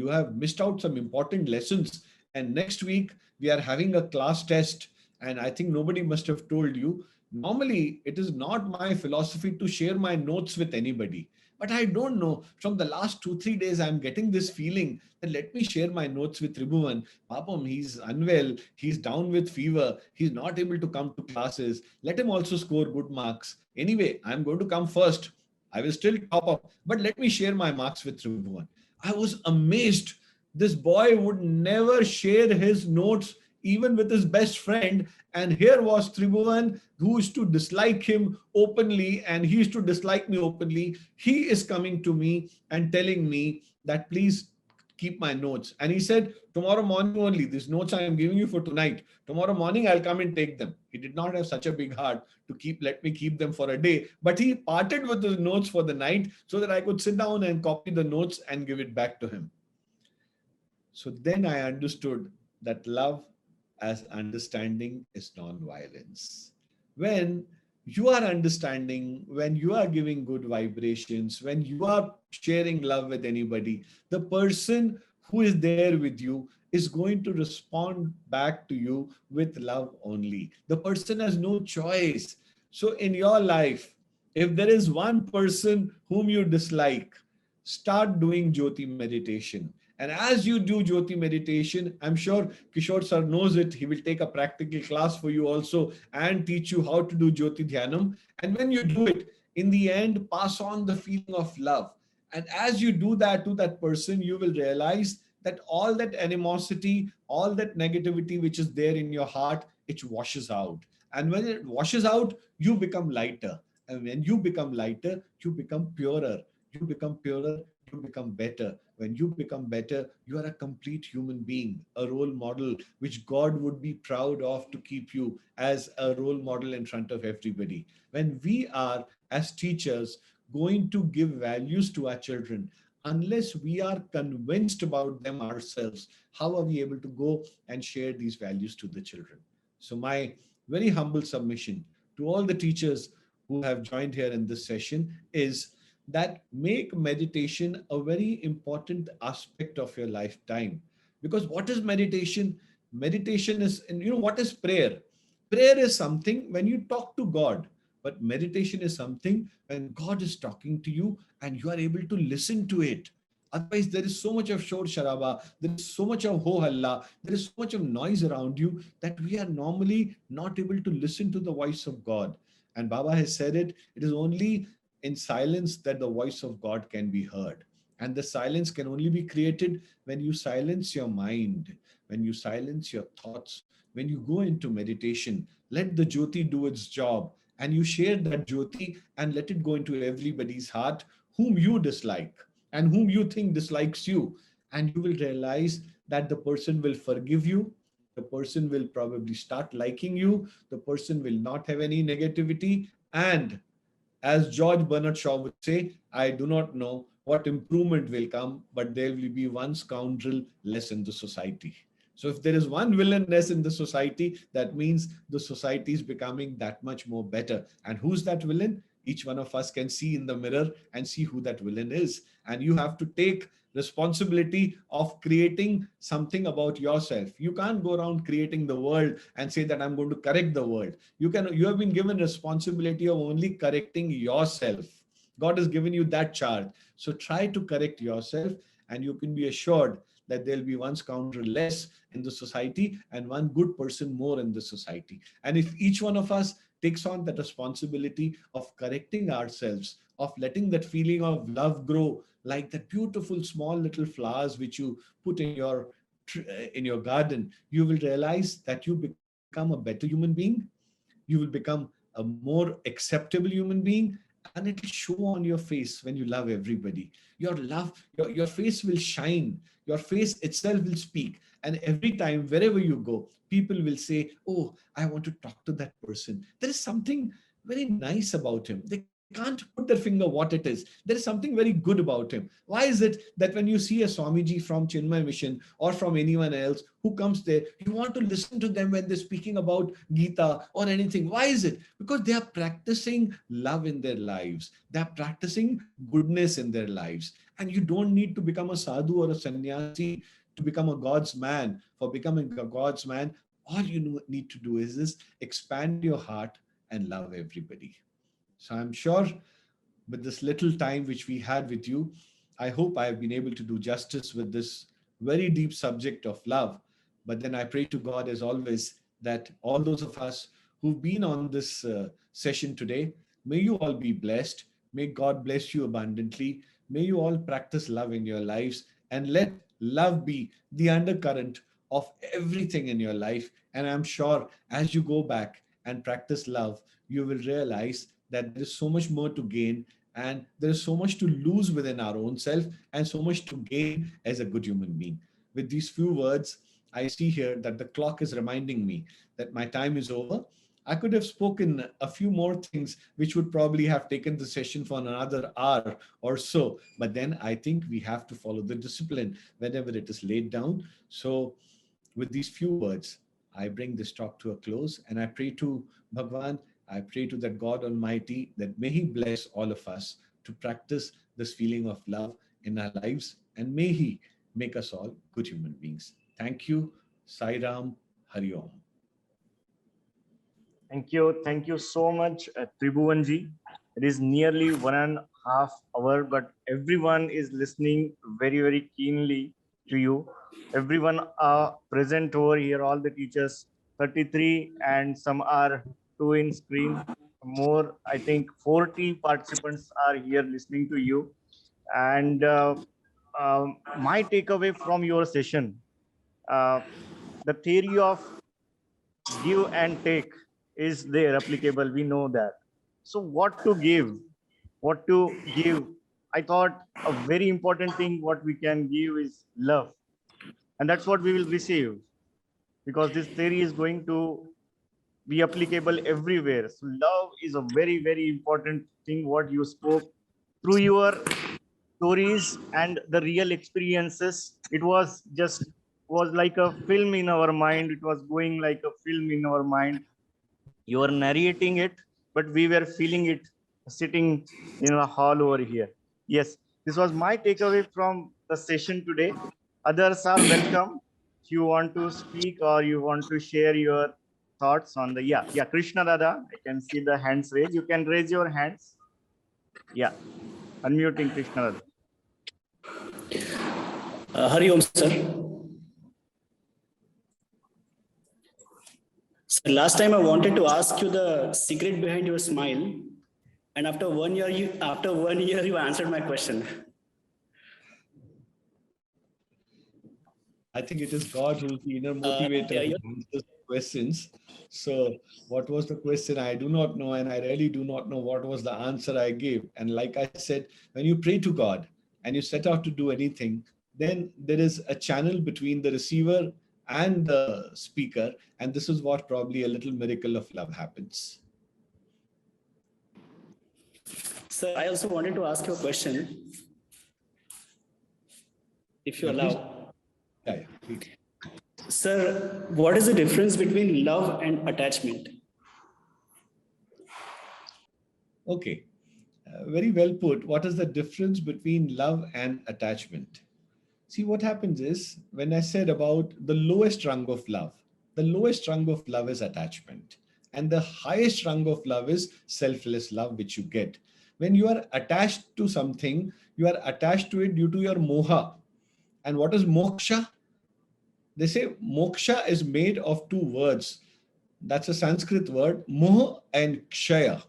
have missed out some important lessons. And next week we are having a class test. And I think nobody must have told you. Normally, it is not my philosophy to share my notes with anybody. But I don't know. From the last 2, 3 days, I'm getting this feeling that let me share my notes with Tribhuvan. Papam, he's unwell. He's down with fever. He's not able to come to classes. Let him also score good marks. Anyway, I'm going to come first. I will still top up, but let me share my marks with Tribhuvan. I was amazed. This boy would never share his notes even with his best friend. And here was Tribhuvan, who used to dislike him openly, and he used to dislike me openly. He is coming to me and telling me that please keep my notes. And he said, tomorrow morning only, these notes I am giving you for tonight, tomorrow morning I'll come and take them. He did not have such a big heart to let me keep them for a day, but he parted with the notes for the night so that I could sit down and copy the notes and give it back to him. So then I understood that love as understanding is non-violence. When you are understanding, when you are giving good vibrations, when you are sharing love with anybody, the person who is there with you is going to respond back to you with love only. The person has no choice. So in your life, if there is one person whom you dislike, start doing Jyoti meditation. And as you do Jyoti meditation, I'm sure Kishore sir knows it. He will take a practical class for you also and teach you how to do Jyoti Dhyanam. And when you do it, in the end, pass on the feeling of love. And as you do that to that person, you will realize that all that animosity, all that negativity which is there in your heart, it washes out. And when it washes out, you become lighter. And when you become lighter, you become purer. You become purer, you become better. When you become better, you are a complete human being, a role model which God would be proud of to keep you as a role model in front of everybody. When we are, as teachers, going to give values to our children, unless we are convinced about them ourselves, how are we able to go and share these values to the children? So my very humble submission to all the teachers who have joined here in this session is that make meditation a very important aspect of your lifetime. Because what is meditation? Meditation is, and you know, what is prayer? Prayer is something when you talk to God, but meditation is something when God is talking to you and you are able to listen to it. Otherwise, there is so much of shor sharaba, there is so much of ho halla, there is so much of noise around you that we are normally not able to listen to the voice of God. And Baba has said it, it is only in silence that the voice of God can be heard. And the silence can only be created when you silence your mind, when you silence your thoughts, when you go into meditation. Let the Jyoti do its job and you share that Jyoti and let it go into everybody's heart whom you dislike and whom you think dislikes you. And you will realize that the person will forgive you. The person will probably start liking you. The person will not have any negativity. And as George Bernard Shaw would say, I do not know what improvement will come, but there will be one scoundrel less in the society. So if there is one villain less in the society, that means the society is becoming that much more better. And who's that villain? Each one of us can see in the mirror and see who that villain is. And you have to take responsibility of creating something about yourself. You can't go around creating the world and say that I'm going to correct the world. You have been given responsibility of only correcting yourself. God has given you that charge. So try to correct yourself and you can be assured that there'll be one scoundrel less in the society and one good person more in the society. And if each one of us takes on that responsibility of correcting ourselves, of letting that feeling of love grow like that beautiful small little flowers which you put in your garden, you will realize that you become a better human being. You will become a more acceptable human being, and it will show on your face when you love everybody. Your face will shine. Your face itself will speak. And every time, wherever you go, people will say, oh, I want to talk to that person. There is something very nice about him. They can't put their finger what it is. There is something very good about him. Why is it that when you see a Swamiji from Chinmaya Mission or from anyone else who comes there, you want to listen to them when they're speaking about Gita or anything? Why is it? Because they are practicing love in their lives. They are practicing goodness in their lives. And you don't need to become a sadhu or a sannyasi to become a God's man. For becoming a God's man, all you need to do is this: expand your heart and love everybody. So I'm sure with this little time which we had with you, I hope I have been able to do justice with this very deep subject of love. But then I pray to God, as always, that all those of us who've been on this session today, may you all be blessed. May God bless you abundantly. May you all practice love in your lives and let love be the undercurrent of everything in your life. And I'm sure as you go back and practice love, you will realize that there is so much more to gain And there is so much to lose within our own self and so much to gain as a good human being. With these few words, I see here that the clock is reminding me that my time is over. I could have spoken a few more things, which would probably have taken the session for another hour or so. But then I think we have to follow the discipline whenever it is laid down. So, with these few words, I bring this talk to a close, and I pray to Bhagwan, I pray to that God Almighty that may He bless all of us to practice this feeling of love in our lives, and may He make us all good human beings. Thank you. Sai Ram, Hari Om. Thank you. Thank you so much, Tribhuvanji. It is nearly 1.5 hours, but everyone is listening very, very keenly to you. Everyone are present over here, all the teachers, 33, and some are two in screen. More, I think 40 participants are here listening to you. And my takeaway from your session, uh, the theory of give and take is there applicable, we know that. So what to give, what to give, I thought a very important thing what we can give is love, and that's what we will receive, because this theory is going to be applicable everywhere. So love is a very, very important thing what you spoke through your stories and the real experiences. It was like a film in our mind, it was going like a film in our mind. You are narrating it, but we were feeling it sitting in a hall over here. Yes, this was my takeaway from the session today. Others are welcome. If you want to speak or you want to share your thoughts on the, yeah, Krishna Dada, I can see the hands raised. You can raise your hands. Yeah, unmuting Krishna Dada. Hari Om, sir. Sir, last time I wanted to ask you the secret behind your smile, and after 1 year, you answered my question. I think it is God who is the inner motivator who answers questions. So, what was the question? I do not know, and I really do not know what was the answer I gave. And like I said, when you pray to God and you set out to do anything, then there is a channel between the receiver and the speaker, and this is what probably a little miracle of love happens. Sir, I also wanted to ask you a question, if you allow. Yeah, please. Sir, what is the difference between love and attachment? Okay, very well put. What is the difference between love and attachment? See, what happens is, when I said about the lowest rung of love, the lowest rung of love is attachment. And the highest rung of love is selfless love, which you get. When you are attached to something, you are attached to it due to your moha. And what is moksha? They say moksha is made of two words. That's a Sanskrit word, moha and kshaya.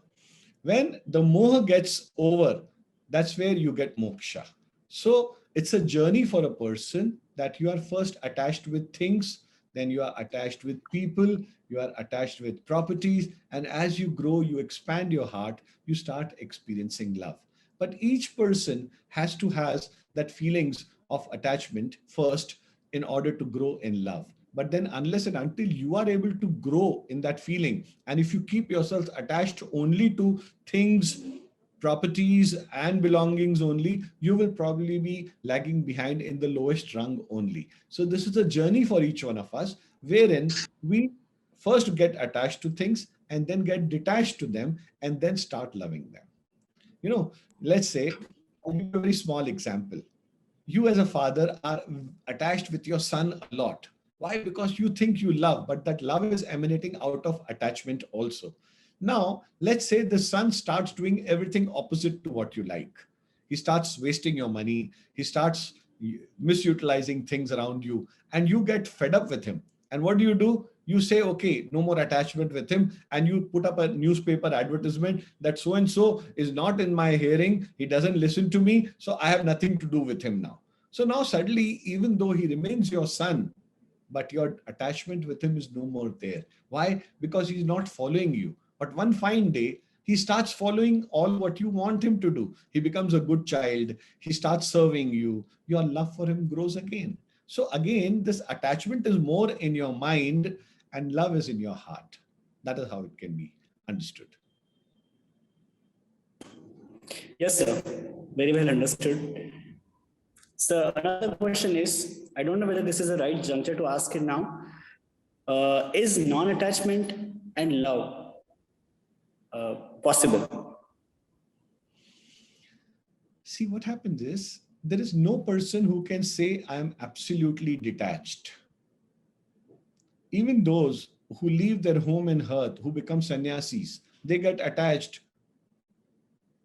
When the moha gets over, that's where you get moksha. So it's a journey for a person that you are first attached with things, then you are attached with people, you are attached with properties, and as you grow, you expand your heart, you start experiencing love. But each person has to has that feelings of attachment first in order to grow in love. But then unless and until you are able to grow in that feeling, and if you keep yourself attached only to things, properties and belongings only, you will probably be lagging behind in the lowest rung only. So this is a journey for each one of us, wherein we first get attached to things and then get detached to them and then start loving them. You know, let's say, I'll give you a very small example. You as a father are attached with your son a lot. Why? Because you think you love, but that love is emanating out of attachment also. Now, let's say the son starts doing everything opposite to what you like. He starts wasting your money. He starts misutilizing things around you, and you get fed up with him. And what do? You say, okay, no more attachment with him. And you put up a newspaper advertisement that so and so is not in my hearing. He doesn't listen to me. So I have nothing to do with him now. So now suddenly, even though he remains your son, but your attachment with him is no more there. Why? Because he's not following you. But one fine day, He starts following all what you want him to do. He becomes a good child. He starts serving you. Your love for him grows again. So again, this attachment is more in your mind and love is in your heart. That is how it can be understood. Yes, sir. Very well understood. So another question is, I don't know whether this is the right juncture to ask it now. Is non-attachment and love possible? See, what happens is there is no person who can say, I am absolutely detached. Even those who leave their home and hearth, who become sannyasis, they get attached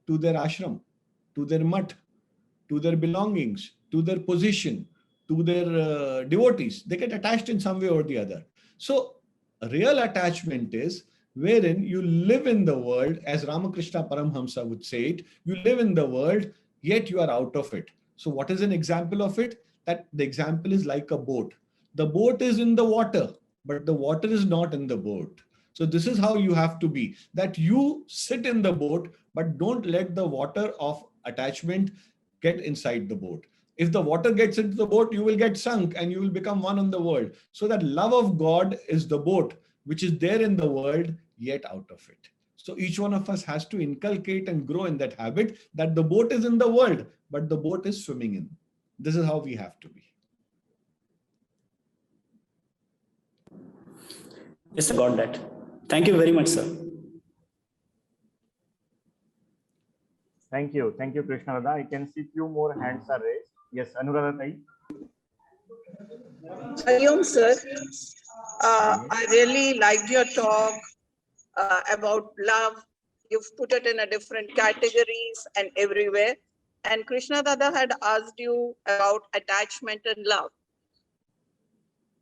to their ashram, to their mutt, to their belongings, to their position, to their devotees. They get attached in some way or the other. So, real attachment is wherein you live in the world, as Ramakrishna Paramhamsa would say it, you live in the world, yet you are out of it. So, what is an example of it? That the example is like a boat. The boat is in the water, but the water is not in the boat. So this is how you have to be, that you sit in the boat, but don't let the water of attachment get inside the boat. If the water gets into the boat, you will get sunk and you will become one in the world. So that love of God is the boat, which is there in the world, yet out of it. So each one of us has to inculcate and grow in that habit that the boat is in the world, but the boat is swimming in. This is how we have to be. Yes, I got that. Thank you very much, sir. Thank you. Thank you, Krishna Radha. I can see few more hands are raised. Yes, Anuradha Tai. Hariom, sir. I really liked your talk about love. You've put it in a different categories and everywhere. And Krishna Dada had asked you about attachment and love.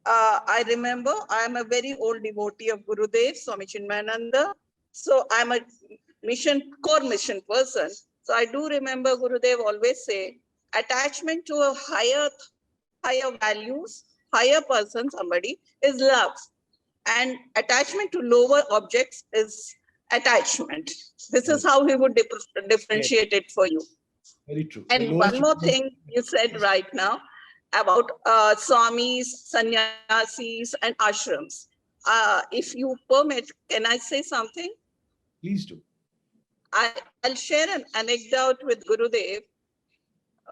I remember I am a very old devotee of Gurudev, Swami Chinmayananda. So I'm a core mission person. So I do remember Gurudev always say, attachment to a higher values, higher person, somebody, is love. And attachment to lower objects is attachment. This is how he would differentiate it for you. Very true. And one more thing you said right now about swamis, sannyasis, and ashrams. If you permit, can I say something? Please do. I'll share an anecdote with Gurudev.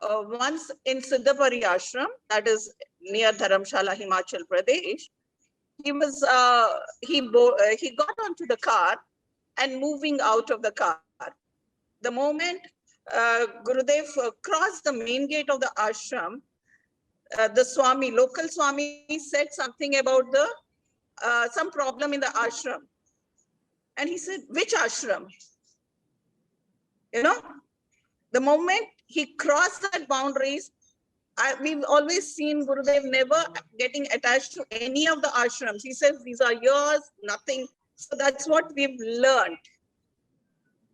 Once in Siddhapari ashram, that is near Dharamshala, Himachal Pradesh, he got onto the car and moving out of the car. The moment Gurudev crossed the main gate of the ashram, the local Swami said something about some problem in the ashram. And he said, which ashram? You know, the moment he crossed that boundaries, we've always seen Gurudev never getting attached to any of the ashrams. He says, these are yours, nothing. So that's what we've learned.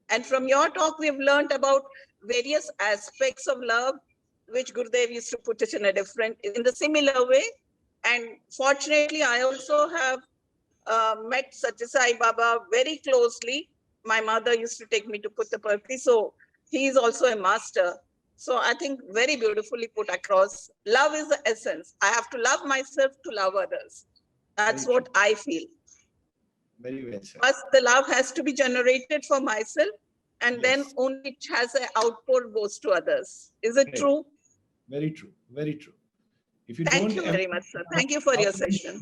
And from your talk, we've learned about various aspects of love, which Gurudev used to put it in the similar way. And fortunately, I also have met Satya Sai Baba very closely. My mother used to take me to Puttaparthi, so he is also a master. So I think very beautifully put across. Love is the essence. I have to love myself to love others. That's what I feel. Very well said. First, the love has to be generated for myself, and then only it has an outpour goes to others. Is it true? Very true. Very true. If you Thank you very much, sir. Thank you for your session.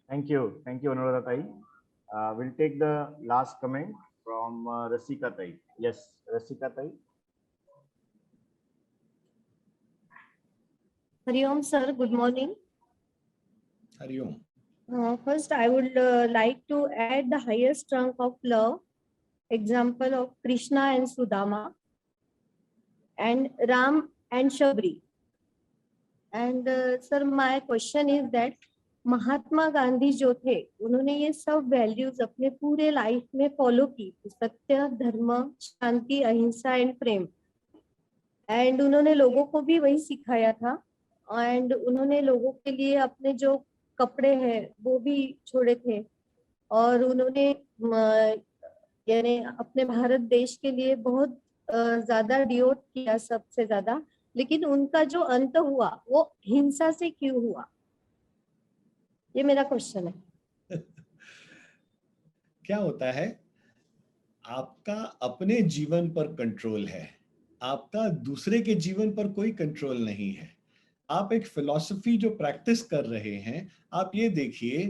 Thank you. Thank you, Anuradha Tai. We'll take the last comment from Rasika Tai. Yes, Rasika Tai. Hariom, sir. Good morning. Hariom. First, I would like to add the highest rank of love, example of Krishna and Sudama, and Ram and Shabri. And sir, my question is that Mahatma Gandhi जो थे उन्होंने ये सब values अपने पूरे life में follow की, सत्य, धर्म, शांति, अहिंसा एंड प्रेम, एंड उन्होंने लोगों को भी वही सिखाया था. एंड उन्होंने लोगों के लिए अपने जो कपड़े हैं वो भी छोड़े थे, और उन्होंने यानी अपने भारत देश के लिए बहुत ज्यादा डिवोट किया, सबसे ज्यादा। लेकिन उनका जो अंत हुआ वो हिंसा से क्यों हुआ, ये मेरा क्वेश्चन है। क्या होता है, आपका अपने जीवन पर कंट्रोल है, आपका दूसरे के जीवन पर कोई कंट्रोल नहीं है। आप एक फिलॉसफी जो प्रैक्टिस कर रहे हैं, आप ये देखिए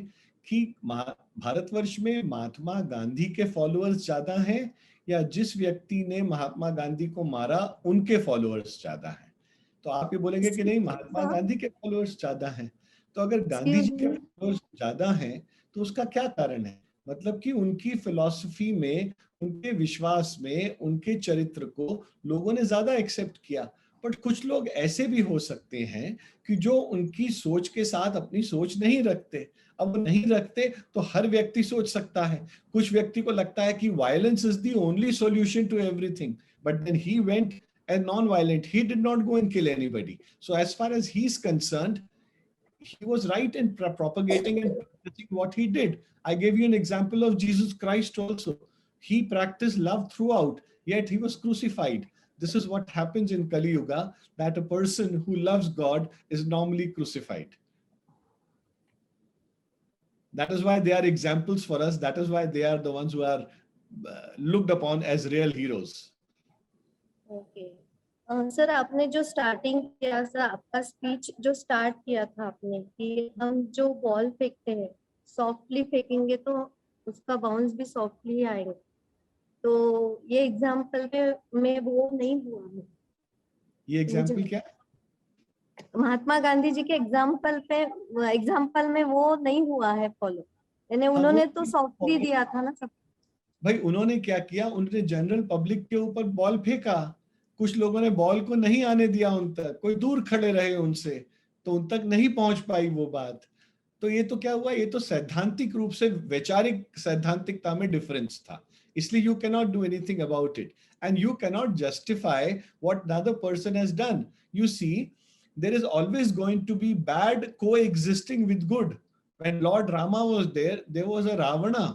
कि भारतवर्ष में महात्मा गांधी के फॉलोअर्स ज्यादा हैं या जिस व्यक्ति ने महात्मा गांधी को मारा उनके फॉलोअर्स ज्यादा हैं। तो आप ये बोलेंगे कि नहीं, महात्मा गांधी के फॉलोअर्स ज्यादा हैं। तो अगर गांधी जी के फॉलोअर्स ज्यादा हैं तो उसका क्या कारण है? मतलब कि उनकी फिलॉसफी में, उनके विश्वास में, उनके चरित्र को लोगों ने ज्यादा एक्सेप्ट किया। बट कुछ लोग ऐसे भी हो सकते हैं कि जो उनकी सोच के साथ अपनी सोच नहीं रखते। अब नहीं रखते तो हर व्यक्ति सोच सकता है। कुछ व्यक्ति को लगता है कि violence is the only solution to everything, but then he went and non-violent. He did not go and kill anybody. So as far as he's concerned, he was right in propagating and practicing what he did. I gave you an example of Jesus Christ also. He practiced love throughout, yet he was crucified. This is what happens in Kali Yuga, that a person who loves God is normally crucified. That is why they are examples for us. That is why they are the ones who are looked upon as real heroes. Okay sir, आपने जो starting किया sir, आपका speech जो start किया था आपने कि हम जो बॉल फेंकते हैं सॉफ्टली फेंकेंगे तो उसका बाउंस भी सॉफ्टली आएगा, तो ये एग्जाम्पल में वो नहीं हुआ है। ये एग्जाम्पल क्या? महात्मा गांधी जी के एग्जाम्पल में वो नहीं हुआ है फॉलो, यानी उन्होंने तो सॉफ्टली दिया था ना सब। भाई उन्होंने क्या किया, उन्होंने जनरल पब्लिक के ऊपर बॉल फेंका। कुछ लोगों ने बॉल को नहीं आने दिया उन तक, कोई दूर खड़े रहे उनसे, तो उन तक नहीं पहुंच पाई वो बात। तो ये तो क्या हुआ, ये तो सैद्धांतिक रूप से वैचारिक सैद्धांतिकता में डिफरेंस था। इसलिए you can not do anything about it and you can not justify what the other person has done. You see, there is always going to be bad coexisting with good. When Lord Rama was there was a Ravana.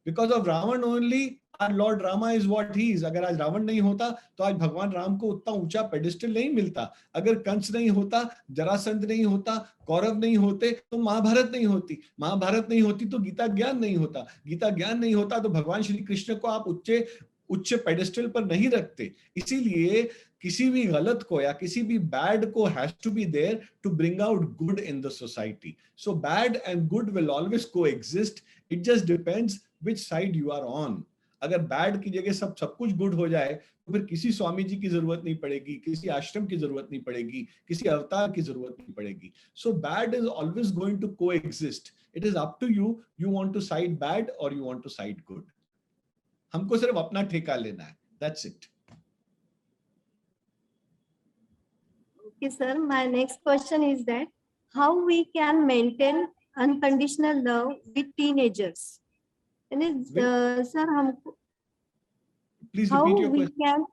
Because of Ravan only our Lord Rama is what he is. अगर आज रावण नहीं होता तो आज भगवान राम को उतना ऊंचा पेडिस्टल नहीं मिलता। अगर कंस नहीं होता, जरासंध नहीं होता, कौरव नहीं होते तो महाभारत नहीं होती। महाभारत नहीं होती तो गीता ज्ञान नहीं होता। गीता ज्ञान नहीं होता तो भगवान श्री कृष्ण को आप उच्च पेडिस्टल पर नहीं रखते। इसीलिए किसी भी गलत को या किसी भी बैड को has to be there to bring out good in the society. So bad and good will always coexist. It just depends which side you are on. अगर बैड की जगह सब कुछ गुड हो जाए तो फिर किसी स्वामी जी की जरूरत नहीं पड़ेगी, किसी आश्रम की जरूरत नहीं पड़ेगी, किसी अवतार की जरूरत नहीं पड़ेगी। So bad is always going to coexist. It is up to you. You want to side bad or you want to side good. हमको सिर्फ अपना ठेका लेना है. That's it. Okay, sir. My next question is that how we can maintain unconditional love with teenagers. Sir, हमको Please repeat your question.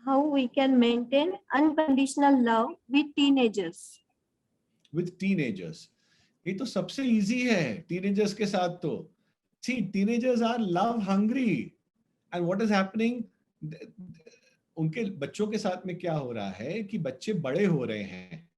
How we can maintain unconditional love with teenagers? With teenagers, ये तो सबसे easy है teenagers के साथ तो. See, teenagers are love hungry, and what is happening? उनके बच्चों के साथ में क्या हो रहा है कि बच्चे बड़े हो रहे हैं.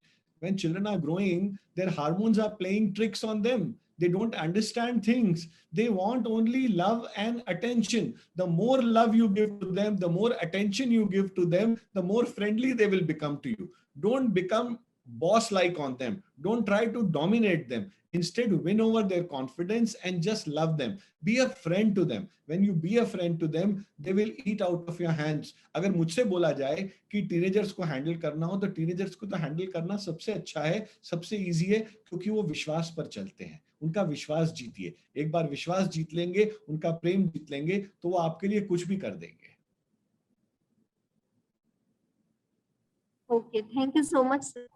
When children are growing, their hormones are playing tricks on them. They don't understand things. They want only love and attention. The more love you give to them, the more attention you give to them, the more friendly they will become to you. Don't become boss-like on them. Don't try to dominate them. Instead, win over their confidence and just love them. Be a friend to them. When you be a friend to them, they will eat out of your hands. अगर मुझसे बोला जाए कि teenagers को handle करना हो तो teenagers को तो हैंडल करना सबसे अच्छा है, सबसे इजी है, क्योंकि वो विश्वास पर चलते हैं. उनका विश्वास जीतिए. एक बार विश्वास जीत लेंगे, उनका प्रेम जीत लेंगे, तो वो आपके लिए कुछ भी कर देंगे. Okay, thank you so much, sir.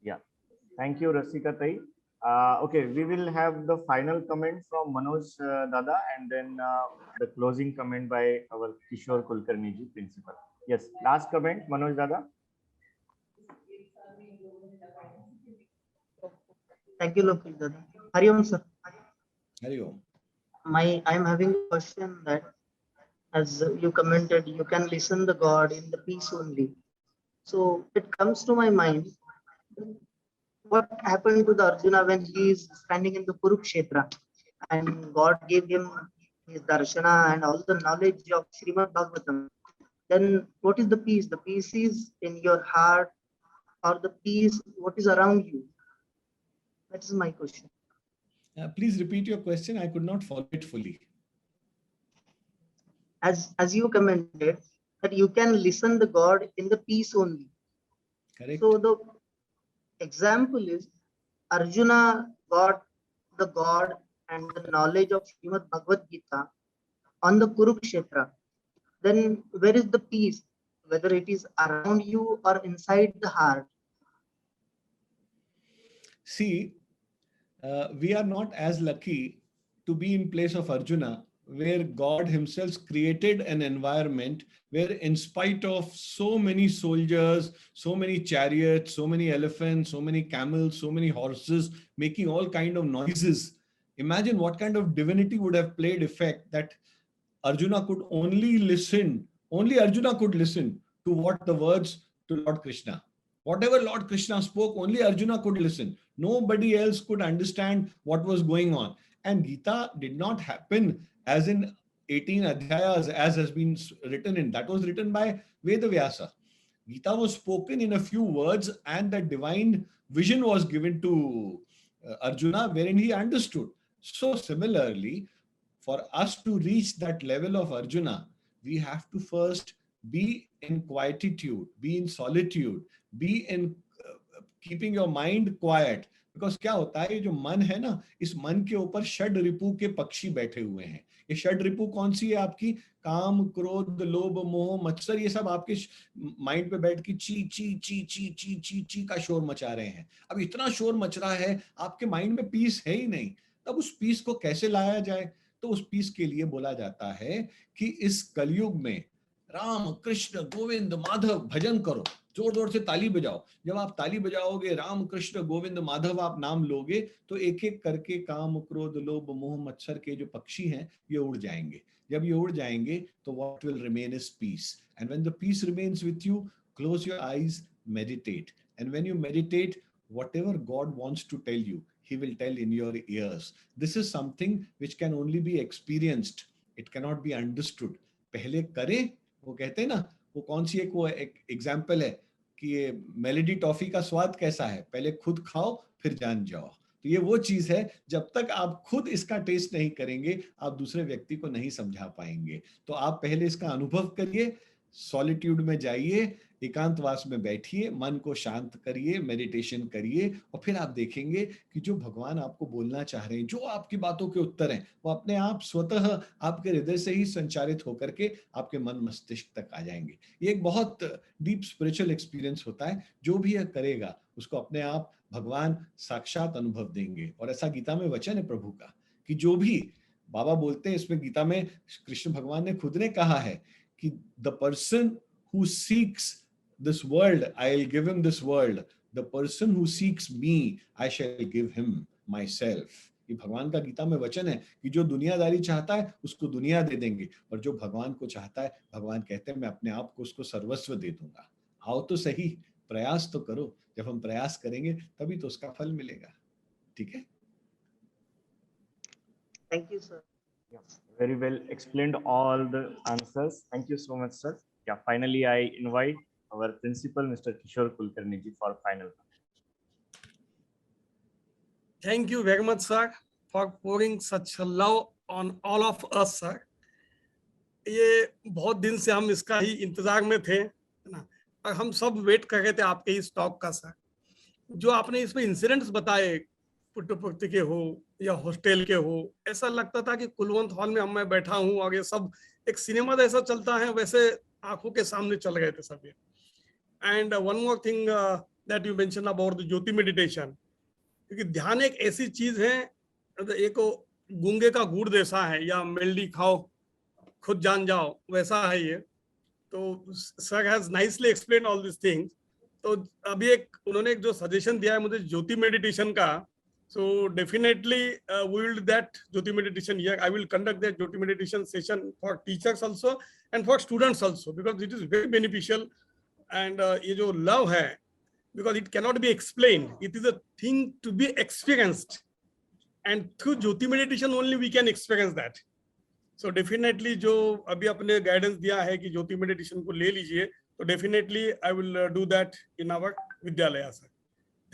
Yeah, thank you, Rasika Tai. Okay, we will have the final comment from Manoj Dada and then the closing comment by our Kishore Kulkarni ji, principal. Yes, last comment, Manoj Dada. Thank you, Lokil Dada. Hari Om, sir. Hari Om. I'm having a question that, as you commented, you can listen the God in the peace only. So it comes to my mind, what happened to the Arjuna when he is standing in the Kurukshetra and God gave him his darshana and all the knowledge of Srimad Bhagavatam. Then what is the peace? The peace is in your heart, or the peace what is around you? That is my question. Please repeat your question. I could not follow it fully. As you commented that you can listen the God in the peace only. Correct. So the example is Arjuna got the God and the knowledge of Srimad Bhagavad Gita on the Kurukshetra. Then where is the peace? Whether it is around you or inside the heart. See, we are not as lucky to be in place of Arjuna, where God himself created an environment where, in spite of so many soldiers, so many chariots, so many elephants, so many camels, so many horses making all kind of noises, imagine what kind of divinity would have played effect that Arjuna could only Arjuna could listen to what the words to Lord Krishna. Whatever Lord Krishna spoke, only Arjuna could listen. Nobody else could understand what was going on. And Gita did not happen as in 18 adhyayas as has been written in. That was written by Vedavyasa. Gita was spoken in a few words and the divine vision was given to Arjuna wherein he understood. So similarly, for us to reach that level of Arjuna, we have to first be in quietude, be in solitude, be in keeping your mind quiet. Because क्या होता है, जो मन है ना, इस मन के ऊपर षड रिपु के पक्षी बैठे हुए हैं. ये षड रिपु कौन सी है आपकी? काम, क्रोध, लोभ, मोह, मत्सर, ये सब आपके माइंड पे बैठ के ची ची ची ची ची ची ची का शोर मचा रहे हैं. अब इतना शोर मच रहा है, आपके माइंड में पीस है ही नहीं. तब उस पीस को कैसे लाया जाए? तो उस पीस के लिए बोला जाता है कि इस कलयुग में राम कृष्ण गोविंद माधव भजन करो, जोर जोर से ताली बजाओ. जब आप ताली बजाओगे, राम कृष्ण गोविंद माधव आप नाम लोगे, तो एक एक करके काम, क्रोध, लोभ, मोह, मत्सर के जो पक्षी हैं ये उड़ जाएंगे. जब ये उड़ जाएंगे तो what will remain is peace. And when the peace remains with you, close your eyes, meditate. And when you meditate, whatever God wants to tell you, he will tell in your ears. This is something which can only be experienced. It cannot be understood. पहले करें, वो कहते हैं ना, वो कौन सी एक example है कि ये मेलेडी टॉफी का स्वाद कैसा है, पहले खुद खाओ फिर जान जाओ. तो ये वो चीज है, जब तक आप खुद इसका टेस्ट नहीं करेंगे, आप दूसरे व्यक्ति को नहीं समझा पाएंगे. तो आप पहले इसका अनुभव करिए, सॉलिट्यूड में जाइए, एकांतवास में बैठिए, मन को शांत करिए, मेडिटेशन करिए, और फिर आप देखेंगे कि जो भगवान आपको बोलना चाह रहे हैं, जो आपकी बातों के उत्तर हैं, वो अपने आप स्वतः आपके हृदय से ही संचारित होकर के आपके मन मस्तिष्क तक आ जाएंगे. ये एक बहुत डीप स्पिरिचुअल एक्सपीरियंस होता है. जो भी यह करेगा उसको अपने आप भगवान साक्षात अनुभव देंगे. और ऐसा गीता में वचन है प्रभु का कि जो भी बाबा बोलते हैं, इसमें गीता में कृष्ण भगवान ने खुद ने कहा है कि the person who seeks this world, I'll give him this world. The person who seeks me, I shall give him myself. ये भगवान का गीता में वचन है कि जो दुनियादारी चाहता है उसको दुनिया दे देंगे, और जो भगवान को चाहता है, भगवान कहते हैं मैं अपने आप को उसको सर्वस्व दे दूंगा. आओ तो सही, प्रयास तो करो. जब हम प्रयास करेंगे तभी तो उसका फल मिलेगा. ठीक है? Thank you, sir. Yeah, very well explained all the answers. Thank you so much, sir. Yeah, finally, I invite our principal, Mr. Kishore Kulkarni ji, for final. Thank you very much, sir, for pouring such love on all of us, sir. ये बहुत दिन से हम इसका ही इंतजार में थे, है ना, और हम सब वेट कर रहे थे आपके इस टॉक का, सर. जो आपने इसमें इंसिडेंट्स बताए, पुट्टपर्ति के हो या हॉस्टल के हो, ऐसा लगता था कि कुलवंत हॉल में मैं बैठा हूँ और ये सब एक सिनेमा जैसा चलता है, वैसे आंखों के सामने चल गए थे सब ये. And one more thing that you mention about the Jyoti meditation, क्योंकि ध्यान एक ऐसी चीज है, एक गूंगे का गुड़ जैसा है, या मेलडी खाओ खुद जान जाओ, वैसा है ये. तो sir has nicely explain all this things. तो अभी एक उन्होंने एक जो सजेशन दिया है मुझे ज्योति मेडिटेशन का, So definitely we will do that Jyoti meditation here. I will conduct that Jyoti meditation session for teachers also and for students also, because it is very beneficial. And ये जो love है, because it cannot be explained, it is a thing to be experienced, and through Jyoti meditation only we can experience that. So definitely जो अभी अपने guidance दिया है कि Jyoti meditation को ले लीजिए, तो definitely I will do that in our विद्यालय sir.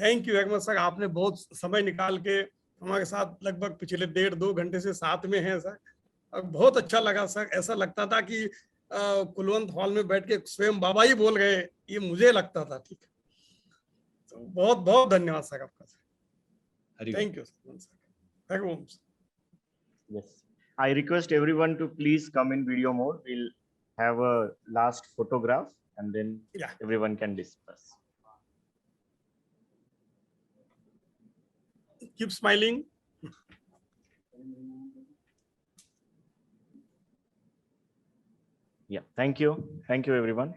Thank you very much sir, आपने बहुत समय निकाल के हमारे साथ लगभग पिछले 1.5-2 घंटे से साथ में हैं सर, और बहुत अच्छा लगा सर. ऐसा लगता था कि कुलवंत हॉल में बैठ के स्वयं बाबा ही बोल गए, ये मुझे लगता था. ठीक है, तो बहुत बहुत धन्यवाद सर आपका sir. Thank you sir. Hariom. Yes. I request everyone to please come in video mode. We'll have a last photograph and then everyone can discuss. Keep smiling. Yeah, thank you. Thank you, everyone.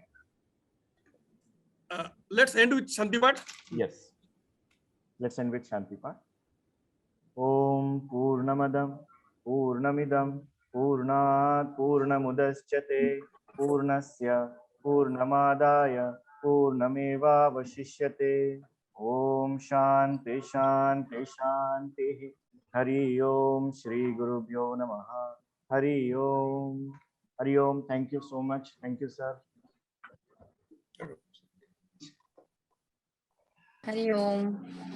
Let's end with Shanti Path. Yes. Let's end with Shanti Path. Om Purnamadam Purnamidam Purnat Purnamudachyate Purnasya Purnamadaya Purnameva Vashishyate. Om Shanti Shanti Shanti. Hari Om Shri Gurubhyo Namaha. Hari Om. Hari Om. Thank you so much. Thank you, sir. Hari Om.